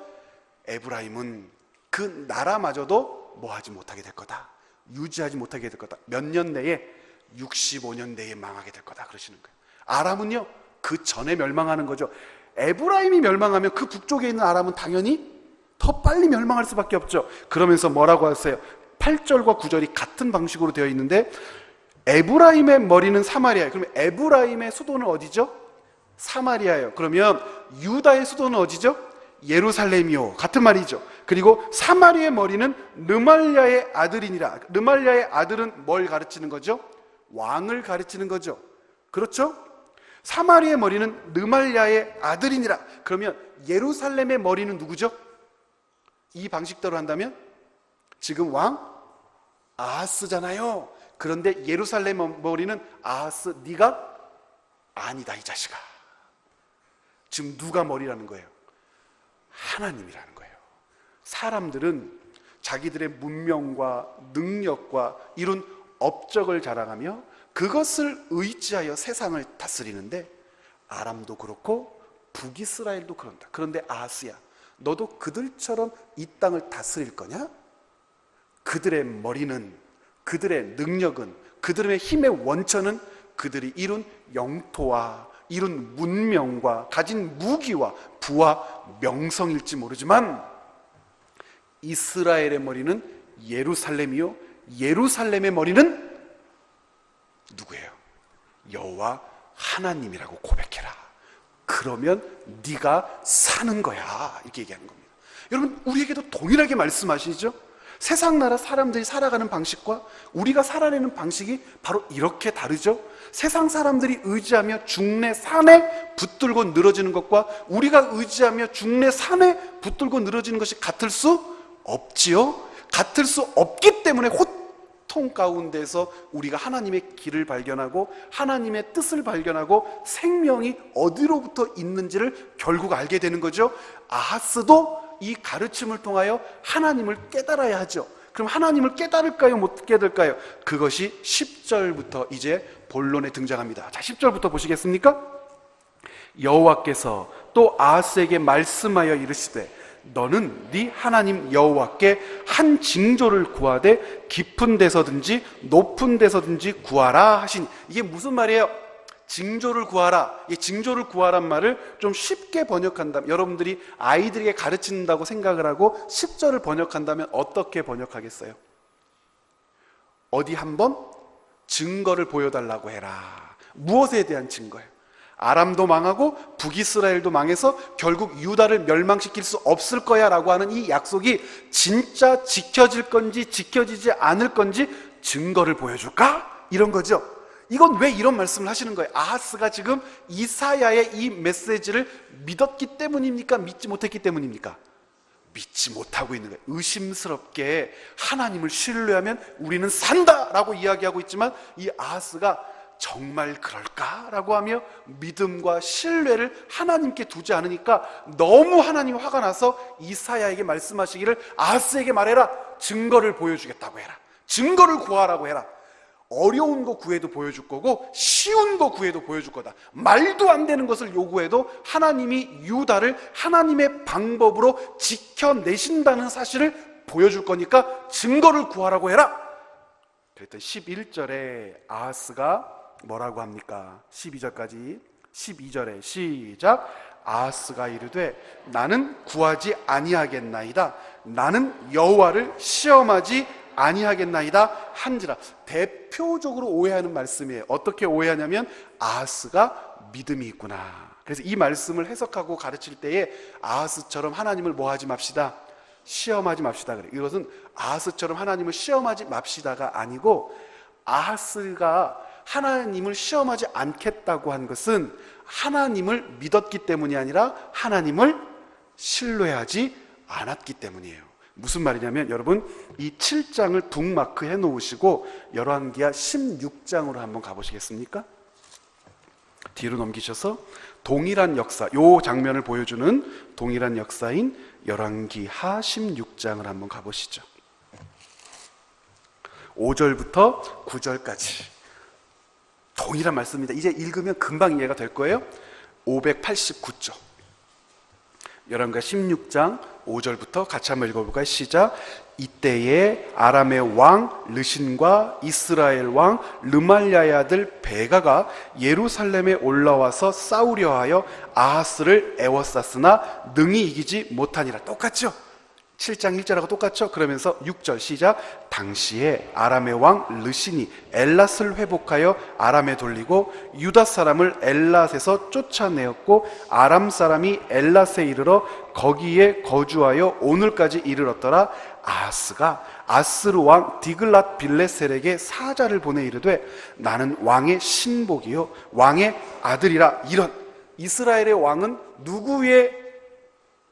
에브라임은 그 나라마저도 뭐하지 못하게 될 거다, 유지하지 못하게 될 거다. 몇 년 내에? 65년 내에 망하게 될 거다 그러시는 거예요. 아람은요 그 전에 멸망하는 거죠. 에브라임이 멸망하면 그 북쪽에 있는 아람은 당연히 더 빨리 멸망할 수밖에 없죠. 그러면서 뭐라고 하세요? 8절과 9절이 같은 방식으로 되어 있는데, 에브라임의 머리는 사마리아예요. 그러면 에브라임의 수도는 어디죠? 사마리아예요. 그러면 유다의 수도는 어디죠? 예루살렘이요. 같은 말이죠. 그리고 사마리아의 머리는 르말야의 아들이니라. 르말야의 아들은 뭘 가르치는 거죠? 왕을 가르치는 거죠. 그렇죠? 사마리아의 머리는 르말야의 아들이니라. 그러면 예루살렘의 머리는 누구죠? 이 방식대로 한다면 지금 왕 아하스잖아요. 그런데 예루살렘 머리는 아하스, 네가 아니다 이 자식아. 지금 누가 머리라는 거예요? 하나님이라는 거예요. 사람들은 자기들의 문명과 능력과 이룬 업적을 자랑하며 그것을 의지하여 세상을 다스리는데, 아람도 그렇고 북이스라엘도 그런다. 그런데 아하스야, 너도 그들처럼 이 땅을 다스릴 거냐? 그들의 머리는, 그들의 능력은, 그들의 힘의 원천은 그들이 이룬 영토와 이룬 문명과 가진 무기와 부와 명성일지 모르지만, 이스라엘의 머리는 예루살렘이요 예루살렘의 머리는 누구예요? 여호와 하나님이라고 고백해라. 그러면 네가 사는 거야. 이렇게 얘기하는 겁니다. 여러분, 우리에게도 동일하게 말씀하시죠? 세상 나라 사람들이 살아가는 방식과 우리가 살아내는 방식이 바로 이렇게 다르죠? 세상 사람들이 의지하며 중내 산에 붙들고 늘어지는 것과 우리가 의지하며 중내 산에 붙들고 늘어지는 것이 같을 수 없지요? 같을 수 없기 때문에 고통 가운데서 우리가 하나님의 길을 발견하고 하나님의 뜻을 발견하고 생명이 어디로부터 있는지를 결국 알게 되는 거죠. 아하스도 이 가르침을 통하여 하나님을 깨달아야 하죠. 그럼 하나님을 깨달을까요? 못 깨달을까요? 그것이 10절부터 이제 본론에 등장합니다. 자, 10절부터 보시겠습니까? 여호와께서 또 아하스에게 말씀하여 이르시되 너는 네 하나님 여호와께 한 징조를 구하되 깊은 데서든지 높은 데서든지 구하라 하시니. 이게 무슨 말이에요? 징조를 구하라. 이 징조를 구하란 말을 좀 쉽게 번역한다면, 여러분들이 아이들에게 가르친다고 생각을 하고 10절을 번역한다면 어떻게 번역하겠어요? 어디 한번 증거를 보여달라고 해라. 무엇에 대한 증거예요? 아람도 망하고 북이스라엘도 망해서 결국 유다를 멸망시킬 수 없을 거야 라고 하는 이 약속이 진짜 지켜질 건지 지켜지지 않을 건지 증거를 보여줄까? 이런 거죠. 이건 왜 이런 말씀을 하시는 거예요? 아하스가 지금 이사야의 이 메시지를 믿었기 때문입니까? 믿지 못했기 때문입니까? 믿지 못하고 있는 거예요. 의심스럽게 하나님을 신뢰하면 우리는 산다라고 이야기하고 있지만 이 아하스가 정말 그럴까라고 하며 믿음과 신뢰를 하나님께 두지 않으니까 너무 하나님 화가 나서 이사야에게 말씀하시기를 아하스에게 말해라. 증거를 보여주겠다고 해라. 증거를 구하라고 해라. 어려운 거 구해도 보여줄 거고 쉬운 거 구해도 보여줄 거다. 말도 안 되는 것을 요구해도 하나님이 유다를 하나님의 방법으로 지켜내신다는 사실을 보여줄 거니까 증거를 구하라고 해라. 그랬더니 11절에 아하스가 뭐라고 합니까? 12절까지 12절에 시작. 아하스가 이르되 나는 구하지 아니하겠나이다. 나는 여호와를 시험하지 아니하겠나이다 한지라. 대표적으로 오해하는 말씀이에요. 어떻게 오해하냐면 아하스가 믿음이 있구나. 그래서 이 말씀을 해석하고 가르칠 때에 아하스처럼 하나님을 뭐 하지 맙시다, 시험하지 맙시다 그래. 이것은 아하스처럼 하나님을 시험하지 맙시다가 아니고 아하스가 하나님을 시험하지 않겠다고 한 것은 하나님을 믿었기 때문이 아니라 하나님을 신뢰하지 않았기 때문이에요. 무슨 말이냐면 여러분 이 7장을 북마크 해 놓으시고 열왕기하 16장으로 한번 가보시겠습니까? 뒤로 넘기셔서 동일한 역사, 요 장면을 보여주는 동일한 역사인 열왕기하 16장을 한번 가보시죠. 5절부터 9절까지 동일한 말씀입니다. 이제 읽으면 금방 이해가 될 거예요. 589쪽 열왕기하 16장 5절부터 같이 한번 읽어볼까요? 시작. 이때에 아람의 왕 르신과 이스라엘 왕 르말야의 아들 베가가 예루살렘에 올라와서 싸우려 하여 아하스를 애워쌌으나 능히 이기지 못하니라. 똑같죠? 7장 1절하고 똑같죠? 그러면서 6절 시작. 당시에 아람의 왕 르신이 엘랏을 회복하여 아람에 돌리고 유다 사람을 엘랏에서 쫓아내었고 아람 사람이 엘랏에 이르러 거기에 거주하여 오늘까지 이르렀더라. 아하스가 아스루 왕 디글랏 빌레셀에게 사자를 보내 이르되 나는 왕의 신복이요 왕의 아들이라. 이런 이스라엘의 왕은 누구의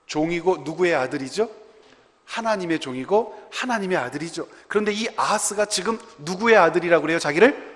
종이고 누구의 아들이죠? 하나님의 종이고 하나님의 아들이죠. 그런데 이 아하스가 지금 누구의 아들이라고 그래요? 자기를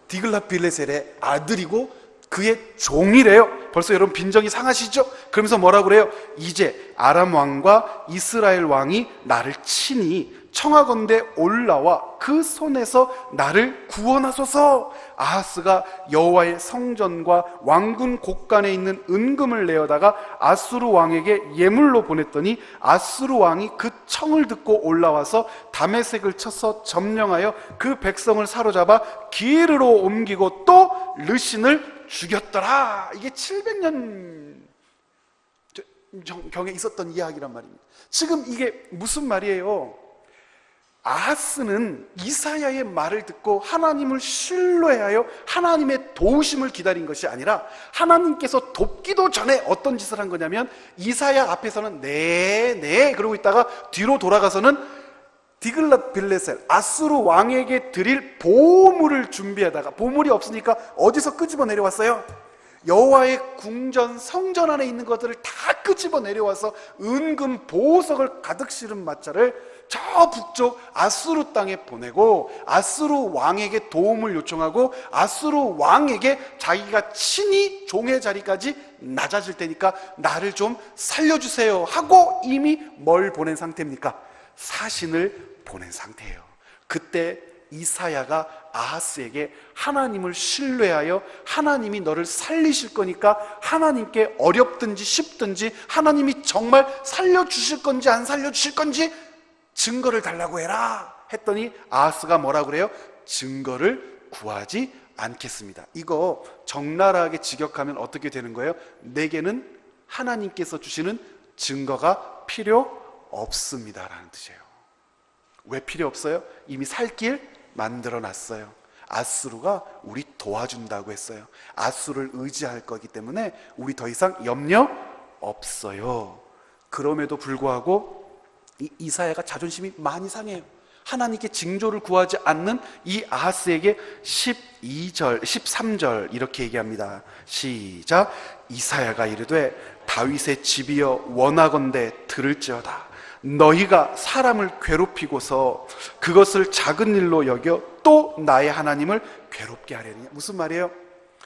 디글랏 빌레셀의 아들이고 그의 종이래요. 벌써 여러분 빈정이 상하시죠? 그러면서 뭐라고 그래요? 이제 아람 왕과 이스라엘 왕이 나를 치니 청하건대 올라와 그 손에서 나를 구원하소서. 아하스가 여호와의 성전과 왕군 곳간에 있는 은금을 내어다가 아수르 왕에게 예물로 보냈더니 아수르 왕이 그 청을 듣고 올라와서 다메섹을 쳐서 점령하여 그 백성을 사로잡아 기르로 옮기고 또 르신을 죽였더라. 이게 700년 경에 있었던 이야기란 말입니다. 지금 이게 무슨 말이에요? 아하스는 이사야의 말을 듣고 하나님을 신뢰하여 하나님의 도우심을 기다린 것이 아니라 하나님께서 돕기도 전에 어떤 짓을 한 거냐면 이사야 앞에서는 네 그러고 있다가 뒤로 돌아가서는 디글랏 빌레셀 아수르 왕에게 드릴 보물을 준비하다가 보물이 없으니까 어디서 끄집어 내려왔어요? 여호와의 궁전 성전 안에 있는 것들을 다 끄집어 내려와서 은금 보석을 가득 실은 마차를 저 북쪽 아수르 땅에 보내고 아수르 왕에게 도움을 요청하고 아수르 왕에게 자기가 친히 종의 자리까지 낮아질 테니까 나를 좀 살려주세요 하고 이미 뭘 보낸 상태입니까? 사신을 보낸 상태예요. 그때 이사야가 아하스에게 하나님을 신뢰하여 하나님이 너를 살리실 거니까 하나님께 어렵든지 쉽든지 하나님이 정말 살려주실 건지 안 살려주실 건지 증거를 달라고 해라 했더니 아하스가 뭐라고 그래요? 증거를 구하지 않겠습니다. 이거 적나라하게 직역하면 어떻게 되는 거예요? 내게는 하나님께서 주시는 증거가 필요 없습니다라는 뜻이에요. 왜 필요 없어요? 이미 살 길 만들어 놨어요. 아수르가 우리 도와준다고 했어요. 아수르를 의지할 거기 때문에 우리 더 이상 염려 없어요. 그럼에도 불구하고 이사야가 자존심이 많이 상해요. 하나님께 징조를 구하지 않는 이 아하스에게 12절, 13절 이렇게 얘기합니다. 시작. 이사야가 이르되 다윗의 집이여 원하건대 들을지어다. 너희가 사람을 괴롭히고서 그것을 작은 일로 여겨 또 나의 하나님을 괴롭게 하려느냐. 무슨 말이에요?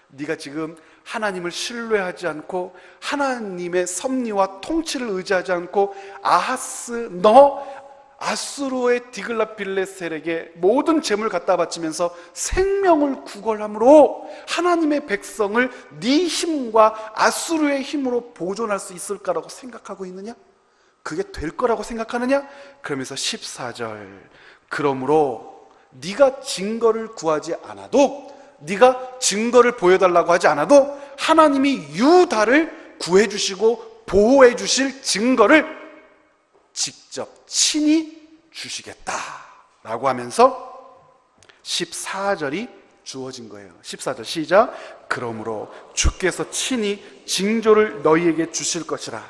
네가 지금 하나님을 신뢰하지 않고 하나님의 섭리와 통치를 의지하지 않고 아하스 너 아수르의 디글라빌레셀에게 모든 재물을 갖다 바치면서 생명을 구걸함으로 하나님의 백성을 네 힘과 아수르의 힘으로 보존할 수 있을까라고 생각하고 있느냐? 그게 될 거라고 생각하느냐? 그러면서 14절 그러므로 네가 증거를 구하지 않아도 네가 증거를 보여달라고 하지 않아도 하나님이 유다를 구해주시고 보호해 주실 증거를 직접 친히 주시겠다라고 하면서 14절이 주어진 거예요. 14절 시작. 그러므로 주께서 친히 징조를 너희에게 주실 것이라.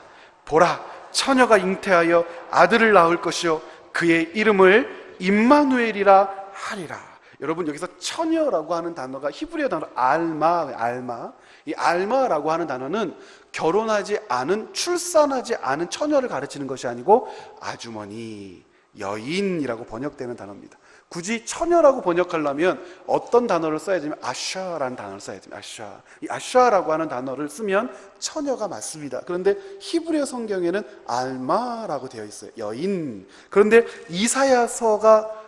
보라, 처녀가 잉태하여 아들을 낳을 것이요 그의 이름을 임마누엘이라 하리라. 여러분, 여기서 처녀라고 하는 단어가 히브리어 단어 알마. 이 알마라고 하는 단어는 결혼하지 않은, 출산하지 않은 처녀를 가르치는 것이 아니고 아주머니, 여인이라고 번역되는 단어입니다. 굳이 처녀라고 번역하려면 어떤 단어를 써야 되냐면 아샤라는 단어를 써야 됩니다. 아샤. 이 아샤라고 하는 단어를 쓰면 처녀가 맞습니다. 그런데 히브리어 성경에는 알마라고 되어 있어요. 여인. 그런데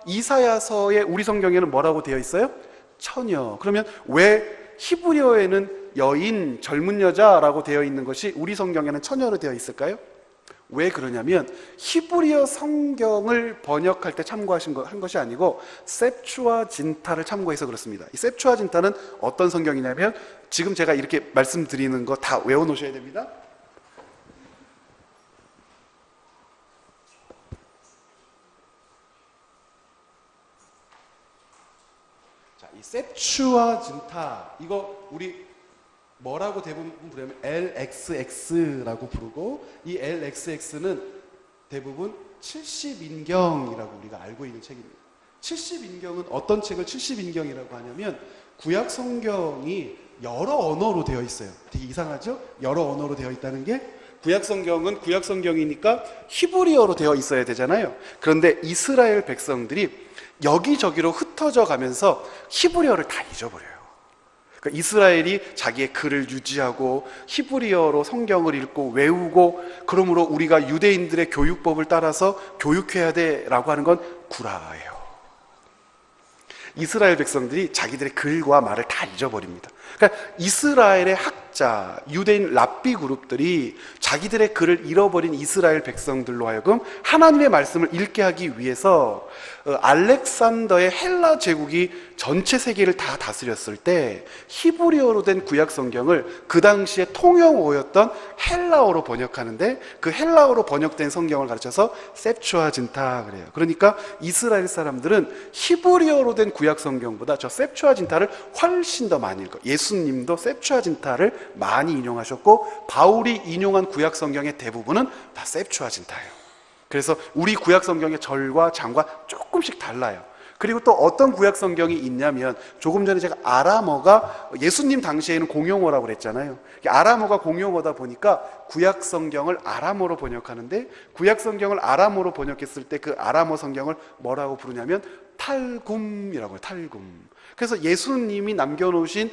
이사야서의 우리 성경에는 뭐라고 되어 있어요? 처녀. 그러면 왜 히브리어에는 여인, 젊은 여자라고 되어 있는 것이 우리 성경에는 처녀로 되어 있을까요? 왜 그러냐면 히브리어 성경을 번역할 때 한 것이 아니고 셉추아진타를 참고해서 그렇습니다. 이 셉추아진타는 어떤 성경이냐면 지금 제가 이렇게 말씀드리는 거 다 외워놓으셔야 됩니다. 자, 이 셉추아진타 이거 우리 뭐라고 대부분 부르면 LXX라고 부르고, 이 LXX는 대부분 70인경이라고 우리가 알고 있는 책입니다. 70인경은 어떤 책을 70인경이라고 하냐면 구약 성경이 여러 언어로 되어 있어요. 되게 이상하죠? 여러 언어로 되어 있다는 게, 구약 성경은 구약 성경이니까 히브리어로 되어 있어야 되잖아요. 그런데 이스라엘 백성들이 여기저기로 흩어져 가면서 히브리어를 다 잊어버려요. 그러니까 이스라엘이 자기의 글을 유지하고 히브리어로 성경을 읽고 외우고, 그러므로 우리가 유대인들의 교육법을 따라서 교육해야 돼라고 하는 건 구라예요. 이스라엘 백성들이 자기들의 글과 말을 다 잊어버립니다. 그러니까 이스라엘의 학자, 유대인 랍비 그룹들이 자기들의 글을 잃어버린 이스라엘 백성들로 하여금 하나님의 말씀을 읽게 하기 위해서 알렉산더의 헬라 제국이 전체 세계를 다 다스렸을 때 히브리어로 된 구약 성경을 그 당시에 통용어였던 헬라어로 번역하는데, 그 헬라어로 번역된 성경을 가르쳐서 셉추아진타 그래요. 그러니까 이스라엘 사람들은 히브리어로 된 구약 성경보다 저 셉추아진타를 훨씬 더 많이 읽어요. 예수님도 셉추아진타를 많이 인용하셨고, 바울이 인용한 구약 성경의 대부분은 다 셉추아진타예요. 그래서 우리 구약 성경의 절과 장과 조금씩 달라요. 그리고 또 어떤 구약 성경이 있냐면, 조금 전에 제가 아람어가 예수님 당시에는 공용어라고 그랬잖아요. 아람어가 공용어다 보니까 구약 성경을 아람어로 번역하는데, 구약 성경을 아람어로 번역했을 때 그 아람어 성경을 뭐라고 부르냐면 탈굼이라고 해요. 탈굼. 그래서 예수님이 남겨놓으신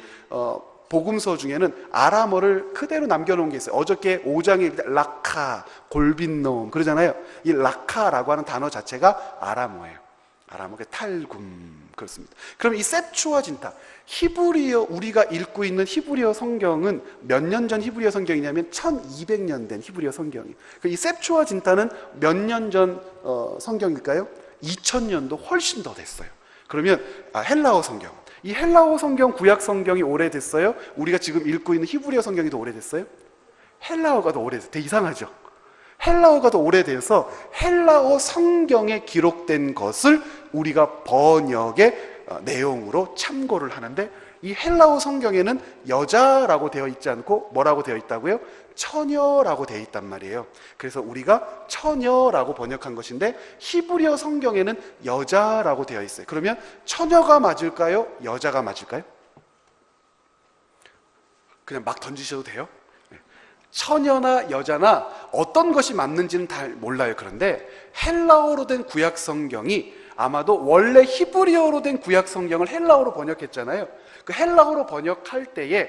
복음서 중에는 아람어를 그대로 남겨놓은 게 있어요. 어저께 5장에 라카, 골빈놈 그러잖아요. 이 라카라고 하는 단어 자체가 아람어예요. 아람어가 탈굼 그렇습니다. 그럼 이 셉추아진타, 히브리어, 우리가 읽고 있는 히브리어 성경은 몇 년 전 히브리어 성경이냐면 1200년 된 히브리어 성경이에요. 이 셉추아진타는 몇 년 전 성경일까요? 2000년도 훨씬 더 됐어요. 그러면 헬라어 성경, 이 헬라어 성경, 구약 성경이 오래됐어요? 우리가 지금 읽고 있는 히브리어 성경이 더 오래됐어요? 헬라어가 더 오래됐어요. 되게 이상하죠? 헬라어가 더 오래돼서 헬라어 성경에 기록된 것을 우리가 번역에 내용으로 참고를 하는데, 이 헬라어 성경에는 여자라고 되어 있지 않고 뭐라고 되어 있다고요? 처녀라고 되어 있단 말이에요. 그래서 우리가 처녀라고 번역한 것인데 히브리어 성경에는 여자라고 되어 있어요. 그러면 처녀가 맞을까요? 여자가 맞을까요? 그냥 막 던지셔도 돼요. 처녀나 여자나 어떤 것이 맞는지는 다 몰라요. 그런데 헬라어로 된 구약 성경이 아마도 원래 히브리어로 된 구약 성경을 헬라어로 번역했잖아요. 그 헬라어로 번역할 때에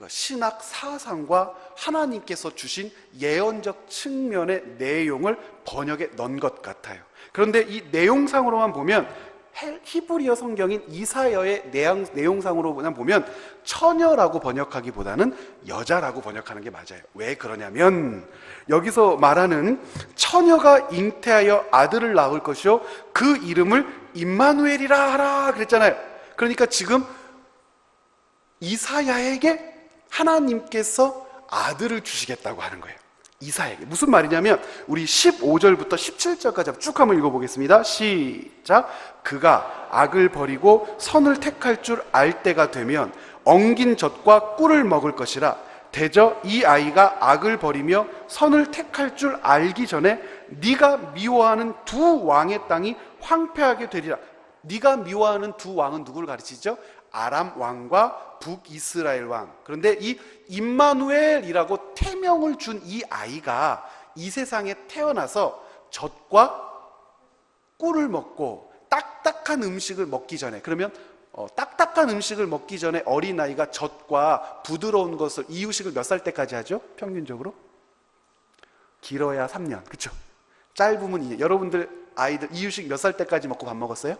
신학 사상과 하나님께서 주신 예언적 측면의 내용을 번역에 넣은 것 같아요. 그런데 이 내용상으로만 보면 히브리어 성경인 이사야의 내용상으로만 보면 처녀라고 번역하기보다는 여자라고 번역하는 게 맞아요. 왜 그러냐면 여기서 말하는 처녀가 잉태하여 아들을 낳을 것이요 그 이름을 임마누엘이라 하라 그랬잖아요. 그러니까 지금 이사야에게 하나님께서 아들을 주시겠다고 하는 거예요. 이사야에게. 무슨 말이냐면 우리 15절부터 17절까지 쭉 한번 읽어보겠습니다. 시작. 그가 악을 버리고 선을 택할 줄 알 때가 되면 엉긴 젖과 꿀을 먹을 것이라. 대저 이 아이가 악을 버리며 선을 택할 줄 알기 전에 네가 미워하는 두 왕의 땅이 황폐하게 되리라. 네가 미워하는 두 왕은 누구를 가르치죠? 아람 왕과 북이스라엘 왕. 그런데 이 임마누엘이라고 태명을 준 이 아이가 이 세상에 태어나서 젖과 꿀을 먹고 딱딱한 음식을 먹기 전에, 그러면 딱딱한 음식을 먹기 전에 어린아이가 젖과 부드러운 것을, 이유식을 몇 살 때까지 하죠? 평균적으로? 길어야 3년. 그렇죠? 짧으면 2년. 여러분들 아이들 이유식 몇 살 때까지 먹고 밥 먹었어요?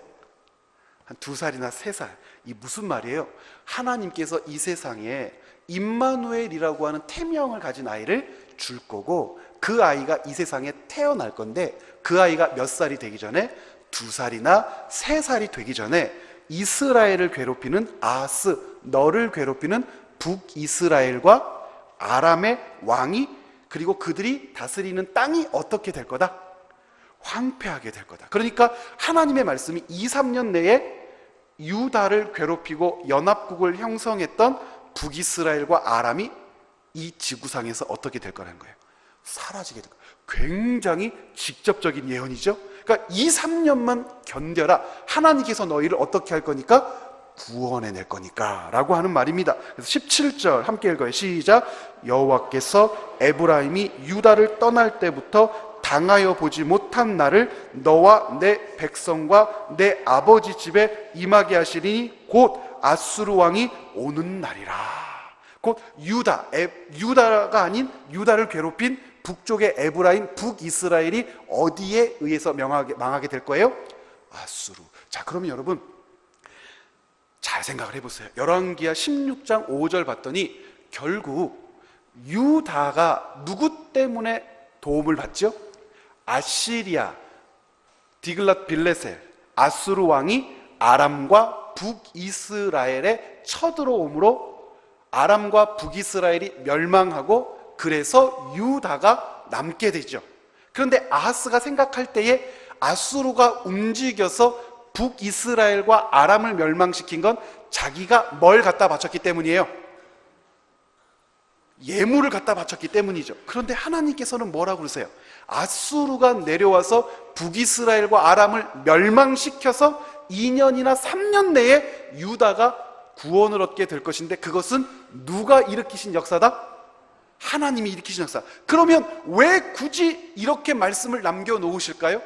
한 2살이나 3살. 이 무슨 말이에요? 하나님께서 이 세상에 임마누엘이라고 하는 태명을 가진 아이를 줄 거고, 그 아이가 이 세상에 태어날 건데, 그 아이가 몇 살이 되기 전에 2살이나 3살이 되기 전에 이스라엘을 괴롭히는 아하스, 너를 괴롭히는 북이스라엘과 아람의 왕이, 그리고 그들이 다스리는 땅이 어떻게 될 거다? 황폐하게 될 거다. 그러니까 하나님의 말씀이 2-3년 내에 유다를 괴롭히고 연합국을 형성했던 북이스라엘과 아람이 이 지구상에서 어떻게 될 거라는 거예요? 사라지게 될 거예요. 굉장히 직접적인 예언이죠. 그러니까 2-3년만 견뎌라. 하나님께서 너희를 어떻게 할 거니까? 구원해낼 거니까 라고 하는 말입니다. 그래서 17절 함께 읽어요. 시작. 여호와께서 에브라임이 유다를 떠날 때부터 당하여 보지 못한 날을 너와 내 백성과 내 아버지 집에 임하게 하시리니 곧 아수르 왕이 오는 날이라. 곧 유다가 아닌 유다를 괴롭힌 북쪽의 에브라임, 북이스라엘이 어디에 의해서 망하게 될 거예요? 아수르. 자, 그러면 여러분 잘 생각을 해보세요. 열왕기하 16장 5절 봤더니 결국 유다가 누구 때문에 도움을 받죠? 아시리아, 디글랏 빌레셀, 아수르 왕이 아람과 북이스라엘에 쳐들어옴으로 아람과 북이스라엘이 멸망하고, 그래서 유다가 남게 되죠. 그런데 아하스가 생각할 때에 아수르가 움직여서 북이스라엘과 아람을 멸망시킨 건 자기가 뭘 갖다 바쳤기 때문이에요. 예물을 갖다 바쳤기 때문이죠. 그런데 하나님께서는 뭐라고 그러세요? 아수르가 내려와서 북이스라엘과 아람을 멸망시켜서 2년이나 3년 내에 유다가 구원을 얻게 될 것인데, 그것은 누가 일으키신 역사다? 하나님이 일으키신 역사. 그러면 왜 굳이 이렇게 말씀을 남겨놓으실까요?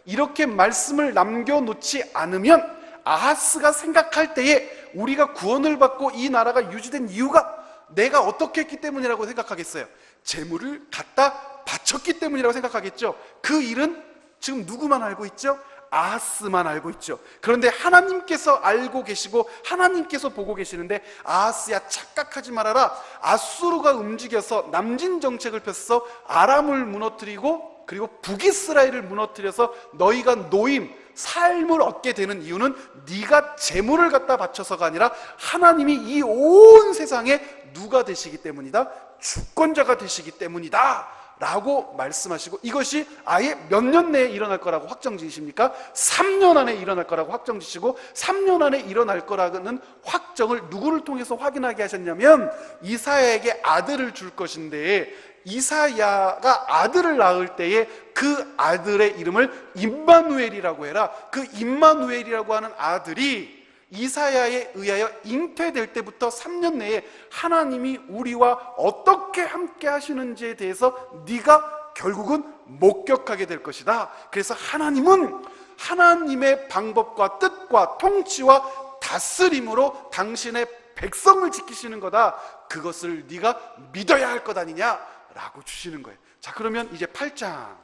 이렇게 말씀을 남겨놓지 않으면 아하스가 생각할 때에 우리가 구원을 받고 이 나라가 유지된 이유가 내가 어떻게 했기 때문이라고 생각하겠어요? 재물을 갖다 바쳤기 때문이라고 생각하겠죠. 그 일은 지금 누구만 알고 있죠? 아하스만 알고 있죠. 그런데 하나님께서 알고 계시고 하나님께서 보고 계시는데, 아하스야 착각하지 말아라. 아수르가 움직여서 남진 정책을 펴서 아람을 무너뜨리고 그리고 북이스라엘을 무너뜨려서 너희가 노임, 삶을 얻게 되는 이유는 네가 재물을 갖다 바쳐서가 아니라 하나님이 이 온 세상에 누가 되시기 때문이다? 주권자가 되시기 때문이다 라고 말씀하시고, 이것이 아예 몇 년 내에 일어날 거라고 확정지으십니까? 3년 안에 일어날 거라고 확정지시고, 3년 안에 일어날 거라는 확정을 누구를 통해서 확인하게 하셨냐면 이사야에게 아들을 줄 것인데, 이사야가 아들을 낳을 때에 그 아들의 이름을 임마누엘이라고 해라. 그 임마누엘이라고 하는 아들이 이사야에 의하여 잉태될 때부터 3년 내에 하나님이 우리와 어떻게 함께 하시는지에 대해서 네가 결국은 목격하게 될 것이다. 그래서 하나님은 하나님의 방법과 뜻과 통치와 다스림으로 당신의 백성을 지키시는 거다. 그것을 네가 믿어야 할 것 아니냐 라고 주시는 거예요. 자, 그러면 이제 8장,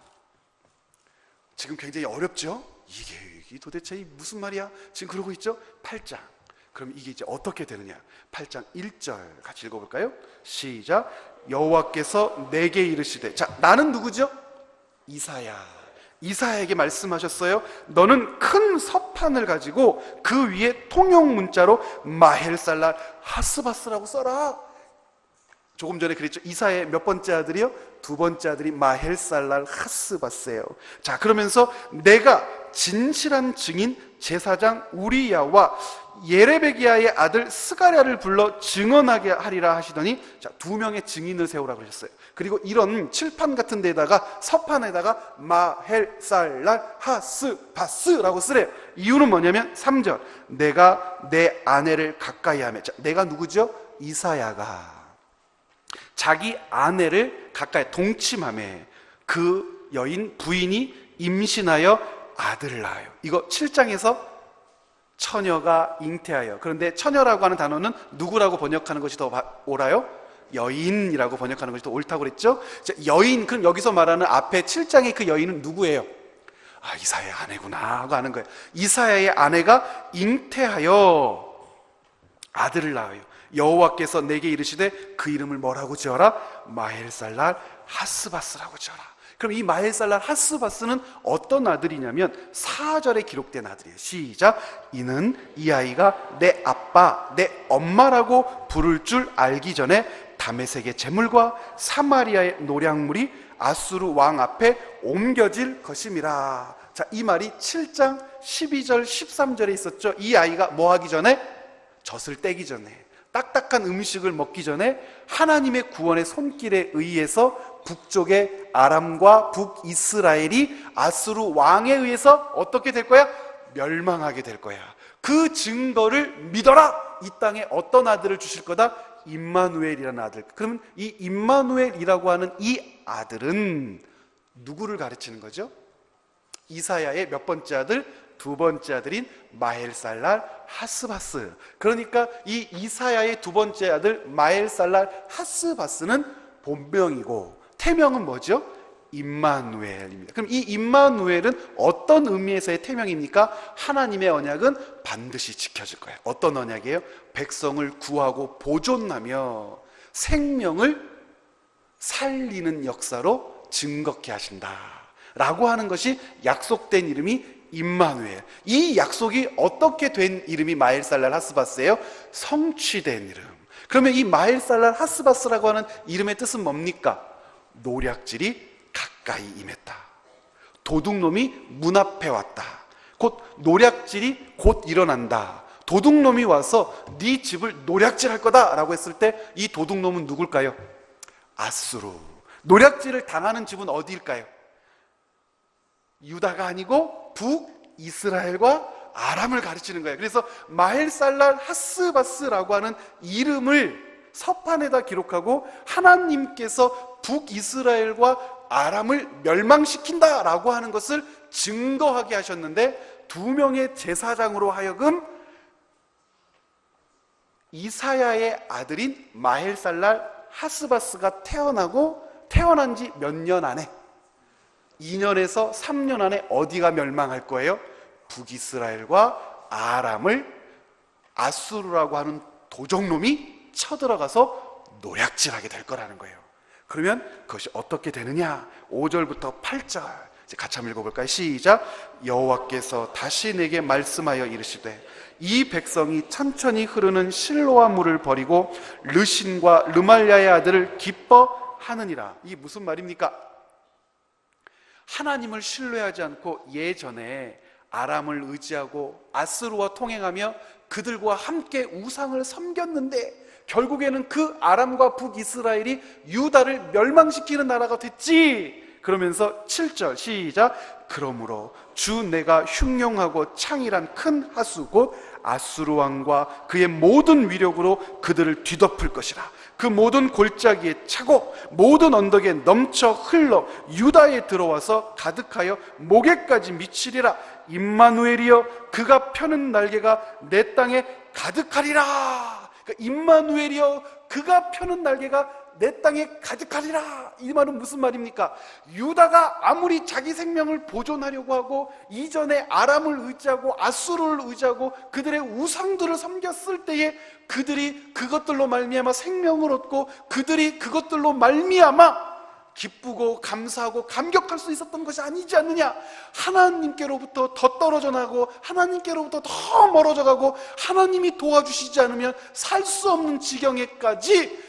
지금 굉장히 어렵죠? 이게 도대체 무슨 말이야? 지금 그러고 있죠? 8장. 그럼 이게 이제 어떻게 되느냐? 8장 1절 같이 읽어볼까요? 시작. 여호와께서 내게 이르시되. 자, 나는 누구죠? 이사야. 이사야에게 말씀하셨어요. 너는 큰 서판을 가지고 그 위에 통용 문자로 마헬살랄 하스바스라고 써라. 조금 전에 그랬죠. 이사야의 몇 번째 아들이요? 두 번째 아들이 마헬살랄 하스바스예요. 자, 그러면서 내가 진실한 증인 제사장 우리야와 예레베기야의 아들 스가랴를 불러 증언하게 하리라 하시더니, 자, 두 명의 증인을 세우라고 그러셨어요. 그리고 이런 칠판 같은 데다가 서판에다가 마헬살랄 하스바스라고 쓰래요. 이유는 뭐냐면 3절, 내가 내 아내를 가까이 하며. 자, 내가 누구죠? 이사야가 자기 아내를 가까이 동침하며 그 여인 부인이 임신하여 아들을 낳아요. 이거 7장에서 처녀가 잉태하여. 그런데 처녀라고 하는 단어는 누구라고 번역하는 것이 더 옳아요? 여인이라고 번역하는 것이 더 옳다고 그랬죠? 자, 여인, 그럼 여기서 말하는 앞에 7장의 그 여인은 누구예요? 아, 이사야의 아내구나 하고 아는 거예요. 이사야의 아내가 잉태하여 아들을 낳아요. 여호와께서 내게 이르시되 그 이름을 뭐라고 지어라? 마헬살랄 하스바스라고 지어라. 그럼 이 마헬살랄 하스바스는 어떤 아들이냐면 4절에 기록된 아들이에요. 시작. 이는 이 아이가 내 아빠, 내 엄마라고 부를 줄 알기 전에 다메섹의 재물과 사마리아의 노량물이 아수르 왕 앞에 옮겨질 것임이라. 자, 이 말이 7장 12절 13절에 있었죠. 이 아이가 뭐 하기 전에? 젖을 떼기 전에, 딱딱한 음식을 먹기 전에 하나님의 구원의 손길에 의해서 북쪽의 아람과 북이스라엘이 아수르 왕에 의해서 어떻게 될 거야? 멸망하게 될 거야. 그 증거를 믿어라. 이 땅에 어떤 아들을 주실 거다? 임마누엘이라는 아들. 그러면 이 임마누엘이라고 하는 이 아들은 누구를 가르치는 거죠? 이사야의 몇 번째 아들? 두 번째 아들인 마헬살랄 하스바스. 그러니까 이 이사야의 두 번째 아들 마헬살랄 하스바스는 본명이고 태명은 뭐죠? 임마누엘입니다. 그럼 이 임마누엘은 어떤 의미에서의 태명입니까? 하나님의 언약은 반드시 지켜질 거예요. 어떤 언약이에요? 백성을 구하고 보존하며 생명을 살리는 역사로 증거케 하신다 라고 하는 것이 약속된 이름이 임마누엘. 이 약속이 어떻게 된 이름이 마헬살랄 하스바스예요? 성취된 이름. 그러면 이 마헬살랄 하스바스라고 하는 이름의 뜻은 뭡니까? 노략질이 가까이 임했다. 도둑놈이 문 앞에 왔다. 곧 노략질이 곧 일어난다. 도둑놈이 와서 네 집을 노략질할 거다라고 했을 때 이 도둑놈은 누굴까요? 아수르. 노략질을 당하는 집은 어디일까요? 유다가 아니고 북이스라엘과 아람을 가르치는 거예요. 그래서 마헬살랄 하스바스라고 하는 이름을 서판에다 기록하고 하나님께서 북이스라엘과 아람을 멸망시킨다라고 하는 것을 증거하게 하셨는데, 두 명의 제사장으로 하여금 이사야의 아들인 마헬살랄 하스바스가 태어난 지 몇 년 안에, 2년에서 3년 안에 어디가 멸망할 거예요? 북이스라엘과 아람을 아수르라고 하는 도적놈이 쳐들어가서 노략질하게 될 거라는 거예요. 그러면 그것이 어떻게 되느냐? 5절부터 8절 이제 같이 한번 읽어볼까요? 시작. 여호와께서 다시 내게 말씀하여 이르시되 이 백성이 천천히 흐르는 실로아 물을 버리고 르신과 르말야의 아들을 기뻐 하느니라. 이게 무슨 말입니까? 하나님을 신뢰하지 않고 예전에 아람을 의지하고 아스루와 통행하며 그들과 함께 우상을 섬겼는데 결국에는 그 아람과 북이스라엘이 유다를 멸망시키는 나라가 됐지. 그러면서 7절 시작. 그러므로 주 내가 흉용하고 창일한 큰 하수 곧 아수르 왕과 그의 모든 위력으로 그들을 뒤덮을 것이라. 그 모든 골짜기에 차고 모든 언덕에 넘쳐 흘러 유다에 들어와서 가득하여 목에까지 미치리라. 임마누엘이여 그가 펴는 날개가 내 땅에 가득하리라. 그러니까 임마누엘이여 그가 펴는 날개가 내 땅에 가득하리라. 이 말은 무슨 말입니까? 유다가 아무리 자기 생명을 보존하려고 하고 이전에 아람을 의지하고 아수르를 의지하고 그들의 우상들을 섬겼을 때에 그들이 그것들로 말미암아 생명을 얻고 그들이 그것들로 말미암아 기쁘고 감사하고 감격할 수 있었던 것이 아니지 않느냐. 하나님께로부터 더 떨어져 나고 하나님께로부터 더 멀어져 가고 하나님이 도와주시지 않으면 살 수 없는 지경에까지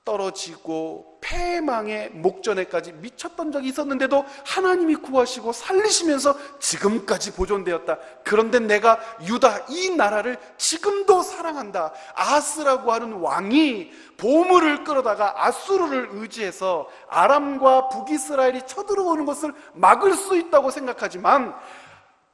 떨어지고 패망의 목전에까지 미쳤던 적이 있었는데도 하나님이 구하시고 살리시면서 지금까지 보존되었다. 그런데 내가 유다 이 나라를 지금도 사랑한다. 아하스라고 하는 왕이 보물을 끌어다가 아수르를 의지해서 아람과 북이스라엘이 쳐들어오는 것을 막을 수 있다고 생각하지만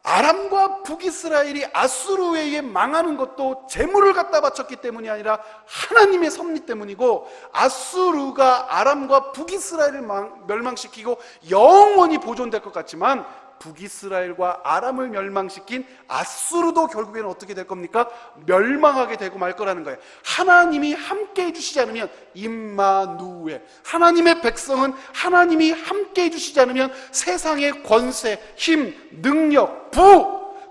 아람과 북이스라엘이 아수르에 의해 망하는 것도 재물을 갖다 바쳤기 때문이 아니라 하나님의 섭리 때문이고 아수르가 아람과 북이스라엘을 멸망시키고 영원히 보존될 것 같지만 북이스라엘과 아람을 멸망시킨 아수르도 결국에는 어떻게 될 겁니까? 멸망하게 되고 말 거라는 거예요. 하나님이 함께 해주시지 않으면 임마누엘, 하나님의 백성은 하나님이 함께 해주시지 않으면 세상의 권세, 힘, 능력,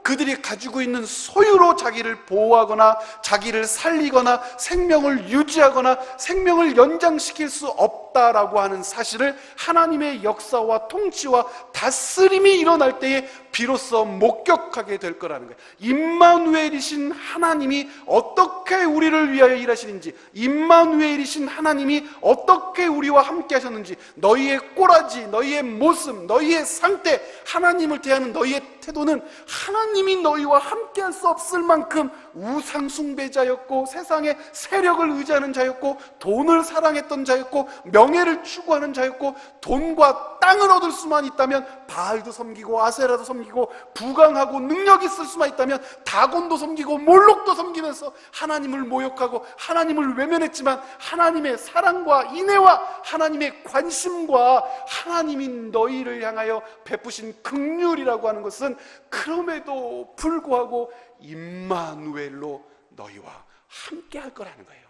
그들이 가지고 있는 소유로 자기를 보호하거나 자기를 살리거나 생명을 유지하거나 생명을 연장시킬 수 없다라고 하는 사실을 하나님의 역사와 통치와 다스림이 일어날 때에 비로소 목격하게 될 거라는 거예요. 임마누엘이신 하나님이 어떻게 우리를 위하여 일하시는지, 임마누엘이신 하나님이 어떻게 우리와 함께 하셨는지, 너희의 꼬라지, 너희의 모습, 너희의 상태, 하나님을 대하는 너희의 태도는 하나님이 너희와 함께 할 수 없을 만큼 우상 숭배자였고 세상의 세력을 의지하는 자였고 돈을 사랑했던 자였고 명예를 추구하는 자였고 돈과 땅을 얻을 수만 있다면 바알도 섬기고 아세라도 섬기고 부강하고 능력 있을 수만 있다면 다곤도 섬기고 몰록도 섬기면서 하나님을 모욕하고 하나님을 외면했지만 하나님의 사랑과 인애와 하나님의 관심과 하나님이 너희를 향하여 베푸신 긍휼이라고 하는 것은 그럼에도 불구하고 임마누엘로 너희와 함께 할 거라는 거예요.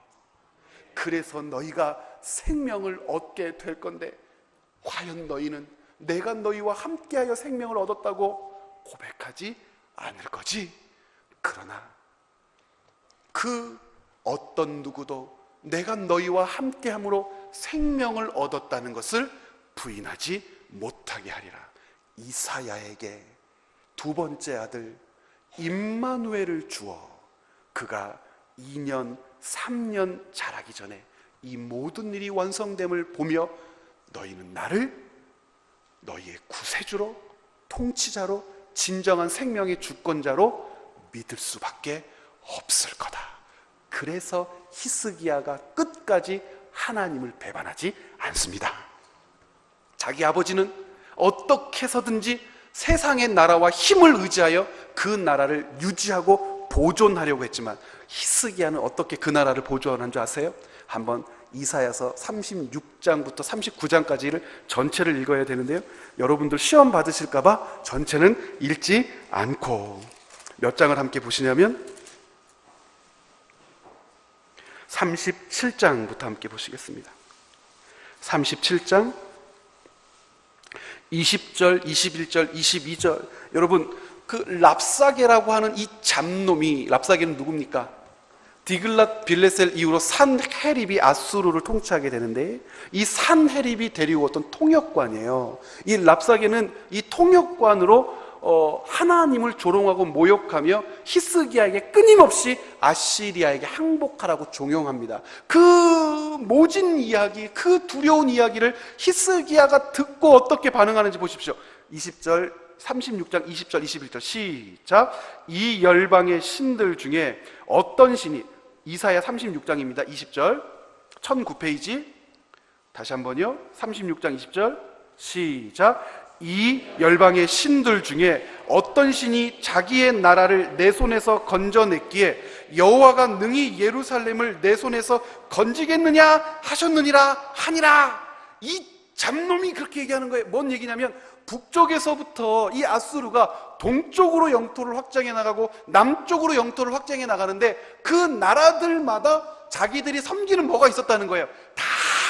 그래서 너희가 생명을 얻게 될 건데 과연 너희는 내가 너희와 함께하여 생명을 얻었다고 고백하지 않을 거지. 그러나 그 어떤 누구도 내가 너희와 함께함으로 생명을 얻었다는 것을 부인하지 못하게 하리라. 이사야에게 두 번째 아들 임마누엘을 주어 그가 2년 3년 자라기 전에 이 모든 일이 완성됨을 보며 너희는 나를 너희의 구세주로, 통치자로, 진정한 생명의 주권자로 믿을 수밖에 없을 거다. 그래서 히스기야가 끝까지 하나님을 배반하지 않습니다. 자기 아버지는 어떻게 해서든지 세상의 나라와 힘을 의지하여 그 나라를 유지하고 보존하려고 했지만 히스기야는 어떻게 그 나라를 보존한 줄 아세요? 한번 이사야서 36장부터 39장까지를 전체를 읽어야 되는데요, 여러분들 시험 받으실까 봐 전체는 읽지 않고 몇 장을 함께 보시냐면 37장부터 함께 보시겠습니다. 37장 20절, 21절, 22절. 여러분, 그 랍사게라고 하는 이 잡놈이, 랍사게는 누굽니까? 디글랏 빌레셀 이후로 산헤립이 아수르를 통치하게 되는데 이 산헤립이 데리고 왔던 통역관이에요. 이 랍사게는 이 통역관으로 하나님을 조롱하고 모욕하며 히스기야에게 끊임없이 아시리아에게 항복하라고 종용합니다. 그 모진 이야기, 그 두려운 이야기를 히스기야가 듣고 어떻게 반응하는지 보십시오. 20절, 36장 20절 21절 시작. 이 열방의 신들 중에 어떤 신이, 이사야 36장입니다. 20절 1009페이지 다시 한번요. 36장 20절 시작. 이 열방의 신들 중에 어떤 신이 자기의 나라를 내 손에서 건져냈기에 여호와가 능히 예루살렘을 내 손에서 건지겠느냐 하셨느니라 하니라. 이 잡놈이 그렇게 얘기하는 거예요. 뭔 얘기냐면 북쪽에서부터 이 아수르가 동쪽으로 영토를 확장해 나가고 남쪽으로 영토를 확장해 나가는데 그 나라들마다 자기들이 섬기는 뭐가 있었다는 거예요. 다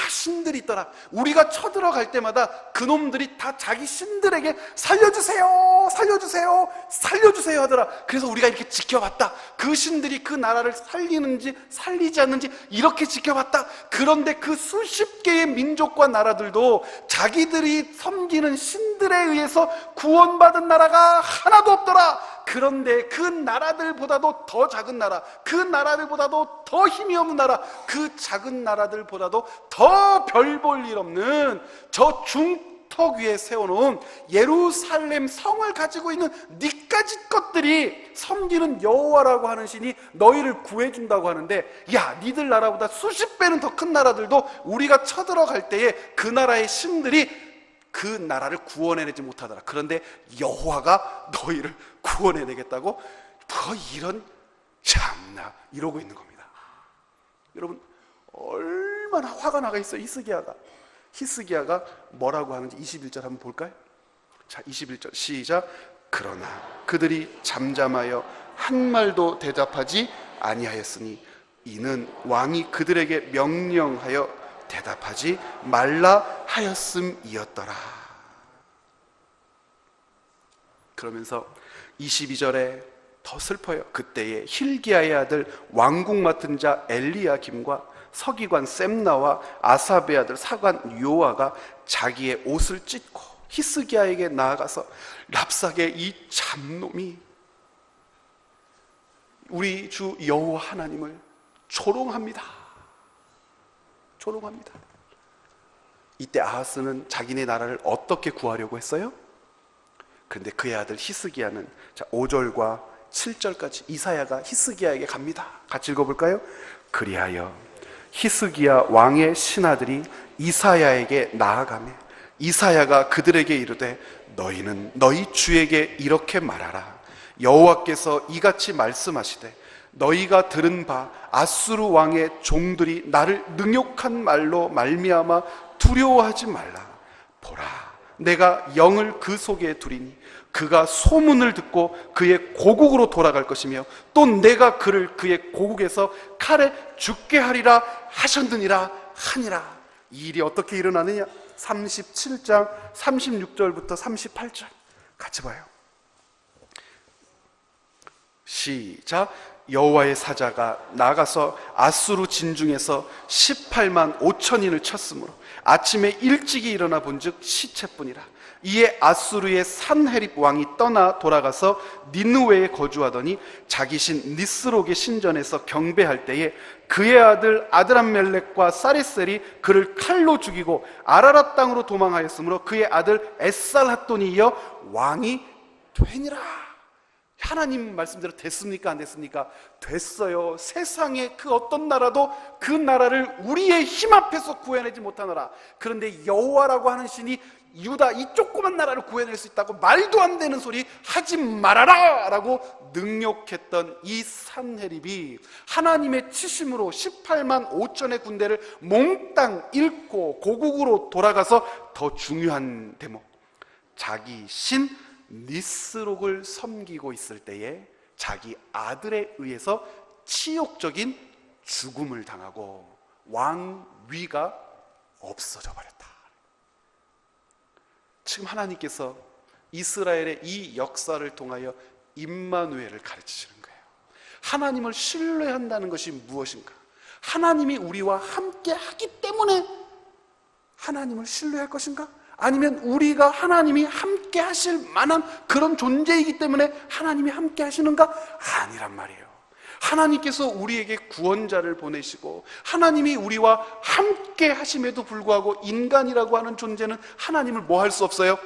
신들이 있더라. 우리가 쳐들어갈 때마다 그놈들이 다 자기 신들에게 살려주세요, 살려주세요, 살려주세요 하더라. 그래서 우리가 이렇게 지켜봤다. 그 신들이 그 나라를 살리는지 살리지 않는지 이렇게 지켜봤다. 그런데 그 수십 개의 민족과 나라들도 자기들이 섬기는 신들에 의해서 구원받은 나라가 하나도 없더라. 그런데 그 나라들보다도 더 작은 나라, 그 나라들보다도 더 힘이 없는 나라, 그 작은 나라들보다도 더 별 볼 일 없는 저 중턱 위에 세워놓은 예루살렘 성을 가지고 있는 니까짓 것들이 섬기는 여호와라고 하는 신이 너희를 구해준다고 하는데, 야, 니들 나라보다 수십 배는 더 큰 나라들도 우리가 쳐들어갈 때에 그 나라의 신들이 그 나라를 구원해내지 못하더라. 그런데 여호와가 너희를 구원해내겠다고 뭐 이런, 참나, 이러고 있는 겁니다. 여러분, 얼마나 화가 나가 있어요. 히스기야가 뭐라고 하는지 21절 한번 볼까요? 자, 21절 시작. 그러나 그들이 잠잠하여 한 말도 대답하지 아니하였으니 이는 왕이 그들에게 명령하여 대답하지 말라 하였음이었더라. 그러면서 22절에 더 슬퍼요. 그때에 힐기야의 아들 왕궁 맡은 자 엘리야김과 서기관 셈나와 아사베 아들 사관 요아가 자기의 옷을 찢고 히스기야에게 나아가서 랍사게 이 잡놈이 우리 주 여호와 하나님을 조롱합니다. 조롱합니다. 이때 아하스는 자기네 나라를 어떻게 구하려고 했어요? 그런데 그의 아들 히스기야는, 자, 5절과 7절까지 이사야가 히스기야에게 갑니다. 같이 읽어볼까요? 그리하여 히스기야 왕의 신하들이 이사야에게 나아가매 이사야가 그들에게 이르되 너희는 너희 주에게 이렇게 말하라. 여호와께서 이같이 말씀하시되 너희가 들은 바 아수르 왕의 종들이 나를 능욕한 말로 말미암아 두려워하지 말라. 보라, 내가 영을 그 속에 두리니 그가 소문을 듣고 그의 고국으로 돌아갈 것이며 또 내가 그를 그의 고국에서 칼에 죽게 하리라 하셨느니라 하니라. 이 일이 어떻게 일어나느냐? 37장 36절부터 38절 같이 봐요. 시작. 여호와의 사자가 나가서 아수르 진중에서 18만 5천인을 쳤으므로 아침에 일찍이 일어나 본즉 시체뿐이라. 이에 아수르의 산헤립 왕이 떠나 돌아가서 니느웨에 거주하더니 자기 신 니스록의 신전에서 경배할 때에 그의 아들 아드람멜렉과 사레셀이 그를 칼로 죽이고 아라랏 땅으로 도망하였으므로 그의 아들 에살핫돈이 이어 왕이 되니라. 하나님 말씀대로 됐습니까? 안 됐습니까? 됐어요. 세상의 그 어떤 나라도 그 나라를 우리의 힘 앞에서 구해내지 못하노라. 그런데 여호와라고 하는 신이 유다 이 조그만 나라를 구해낼 수 있다고 말도 안 되는 소리 하지 말아라 라고 능욕했던 이 산헤립이 하나님의 치심으로 18만 5천의 군대를 몽땅 잃고 고국으로 돌아가서 더 중요한 대목, 자기 신 니스록을 섬기고 있을 때에 자기 아들에 의해서 치욕적인 죽음을 당하고 왕위가 없어져 버렸다. 지금 하나님께서 이스라엘의 이 역사를 통하여 임마누엘을 가르치시는 거예요. 하나님을 신뢰한다는 것이 무엇인가? 하나님이 우리와 함께 하기 때문에 하나님을 신뢰할 것인가? 아니면 우리가 하나님이 함께 하실 만한 그런 존재이기 때문에 하나님이 함께 하시는가? 아니란 말이에요. 하나님께서 우리에게 구원자를 보내시고 하나님이 우리와 함께 하심에도 불구하고 인간이라고 하는 존재는 하나님을 뭐 할 수 없어요?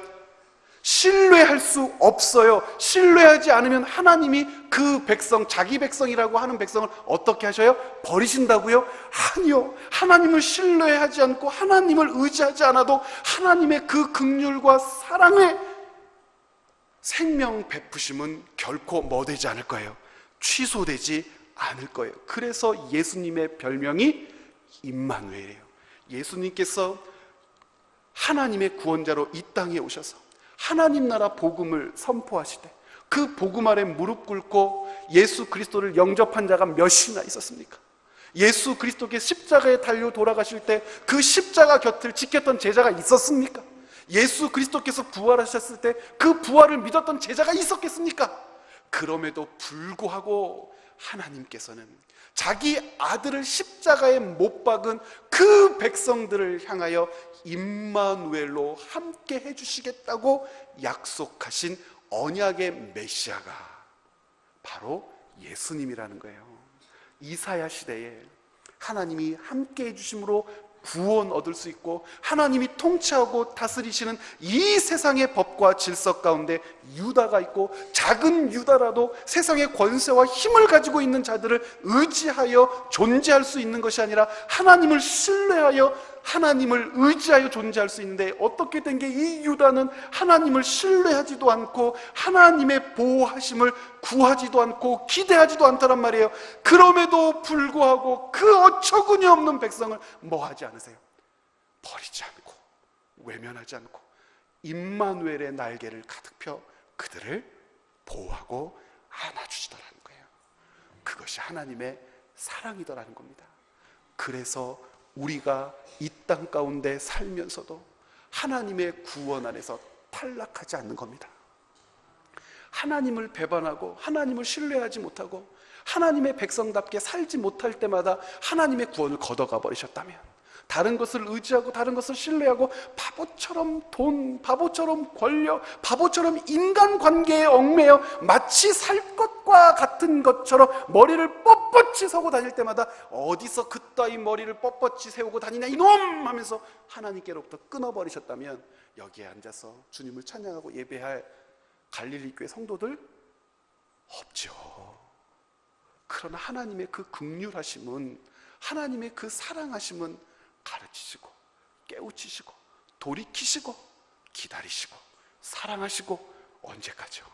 신뢰할 수 없어요. 신뢰하지 않으면 하나님이 그 백성, 자기 백성이라고 하는 백성을 어떻게 하셔요? 버리신다고요? 아니요. 하나님을 신뢰하지 않고 하나님을 의지하지 않아도 하나님의 그 긍휼과 사랑의 생명 베푸심은 결코 뭐 되지 않을 거예요? 취소되지 않을 거예요. 그래서 예수님의 별명이 임마누엘이에요. 예수님께서 하나님의 구원자로 이 땅에 오셔서 하나님 나라 복음을 선포하시되 그 복음 아래 무릎 꿇고 예수 그리스도를 영접한 자가 몇이나 있었습니까? 예수 그리스도께 십자가에 달려 돌아가실 때 그 십자가 곁을 지켰던 제자가 있었습니까? 예수 그리스도께서 부활하셨을 때 그 부활을 믿었던 제자가 있었겠습니까? 그럼에도 불구하고 하나님께서는 자기 아들을 십자가에 못 박은 그 백성들을 향하여 임마누엘로 함께 해주시겠다고 약속하신 언약의 메시아가 바로 예수님이라는 거예요. 이사야 시대에 하나님이 함께 해주심으로 구원 얻을 수 있고 하나님이 통치하고 다스리시는 이 세상의 법과 질서 가운데 유다가 있고 작은 유다라도 세상의 권세와 힘을 가지고 있는 자들을 의지하여 존재할 수 있는 것이 아니라 하나님을 신뢰하여 하나님을 의지하여 존재할 수 있는데 어떻게 된 게 이 유다는 하나님을 신뢰하지도 않고 하나님의 보호하심을 구하지도 않고 기대하지도 않다란 말이에요. 그럼에도 불구하고 그 어처구니 없는 백성을 뭐 하지 않으세요? 버리지 않고 외면하지 않고 임마누엘의 날개를 가득 펴 그들을 보호하고 안아주시더라는 거예요. 그것이 하나님의 사랑이더라는 겁니다. 그래서 우리가 이 땅 가운데 살면서도 하나님의 구원 안에서 탈락하지 않는 겁니다. 하나님을 배반하고 하나님을 신뢰하지 못하고 하나님의 백성답게 살지 못할 때마다 하나님의 구원을 걷어가 버리셨다면, 다른 것을 의지하고 다른 것을 신뢰하고 바보처럼 돈, 바보처럼 권력, 바보처럼 인간관계에 얽매여 마치 살 것과 같은 것처럼 머리를 뻣뻣이 서고 다닐 때마다 어디서 그따위 머리를 뻣뻣이 세우고 다니냐 이놈 하면서 하나님께로부터 끊어버리셨다면 여기에 앉아서 주님을 찬양하고 예배할 갈릴리 교회 성도들 없죠. 그러나 하나님의 그 긍휼하심은, 하나님의 그 사랑하심은 가르치시고 깨우치시고 돌이키시고 기다리시고 사랑하시고 언제까지요?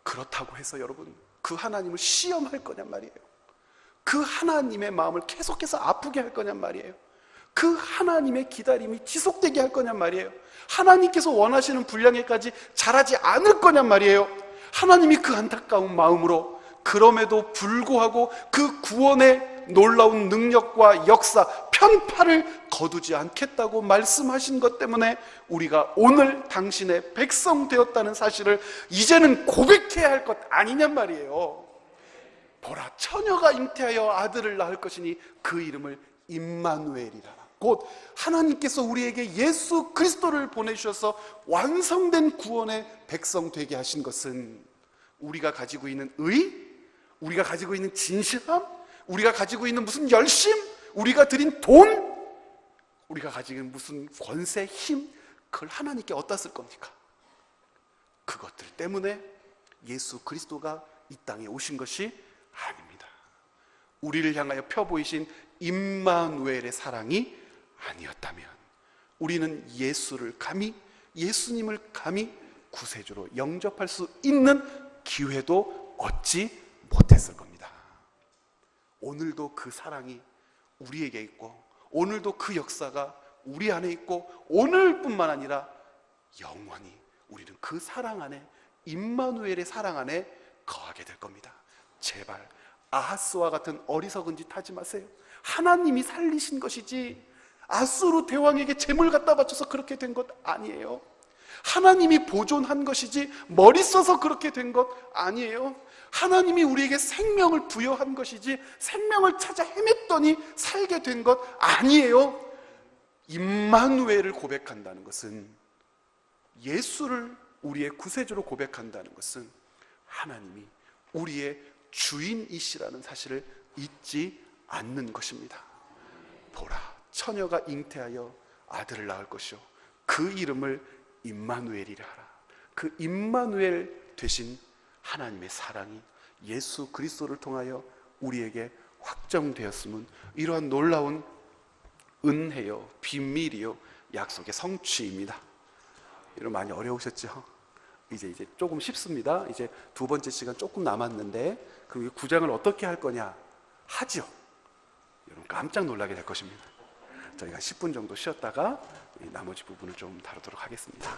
그렇다고 해서 여러분 그 하나님을 시험할 거냔 말이에요. 그 하나님의 마음을 계속해서 아프게 할 거냔 말이에요. 그 하나님의 기다림이 지속되게 할 거냔 말이에요. 하나님께서 원하시는 분량에까지 자라지 않을 거냔 말이에요. 하나님이 그 안타까운 마음으로 그럼에도 불구하고 그 구원의 놀라운 능력과 역사, 편파를 거두지 않겠다고 말씀하신 것 때문에 우리가 오늘 당신의 백성 되었다는 사실을 이제는 고백해야 할 것 아니냔 말이에요. 보라, 처녀가 잉태하여 아들을 낳을 것이니 그 이름을 임마누엘이라. 곧 하나님께서 우리에게 예수 그리스도를 보내주셔서 완성된 구원의 백성 되게 하신 것은 우리가 가지고 있는 의, 우리가 가지고 있는 진실함, 우리가 가지고 있는 무슨 열심, 우리가 드린 돈, 우리가 가지고 있는 무슨 권세, 힘, 그걸 하나님께 어디다 쓸 겁니까? 그것들 때문에 예수 그리스도가 이 땅에 오신 것이 아닙니다. 우리를 향하여 펴보이신 임마누엘의 사랑이 아니었다면 우리는 예수를 감히, 예수님을 감히 구세주로 영접할 수 있는 기회도 얻지 못했을 겁니다. 오늘도 그 사랑이 우리에게 있고 오늘도 그 역사가 우리 안에 있고 오늘뿐만 아니라 영원히 우리는 그 사랑 안에, 임마누엘의 사랑 안에 거하게 될 겁니다. 제발 아하스와 같은 어리석은 짓 하지 마세요. 하나님이 살리신 것이지 아수르 대왕에게 재물 갖다 바쳐서 그렇게 된 것 아니에요. 하나님이 보존한 것이지 머리 써서 그렇게 된 것 아니에요. 하나님이 우리에게 생명을 부여한 것이지 생명을 찾아 헤맸더니 살게 된 것 아니에요. 임마누엘을 고백한다는 것은, 예수를 우리의 구세주로 고백한다는 것은 하나님이 우리의 주인이시라는 사실을 잊지 않는 것입니다. 보라, 처녀가 잉태하여 아들을 낳을 것이요 그 이름을 임마누엘이라 하라. 그 임마누엘 되신 하나님의 사랑이 예수 그리스도를 통하여 우리에게 확정되었음은 이러한 놀라운 은혜요, 비밀이요, 약속의 성취입니다. 여러분 많이 어려우셨죠? 이제 조금 쉽습니다. 이제 두 번째 시간 조금 남았는데 그 9장을 어떻게 할 거냐 하죠. 여러분 깜짝 놀라게 될 것입니다. 저희가 10분 정도 쉬었다가 나머지 부분을 좀 다루도록 하겠습니다.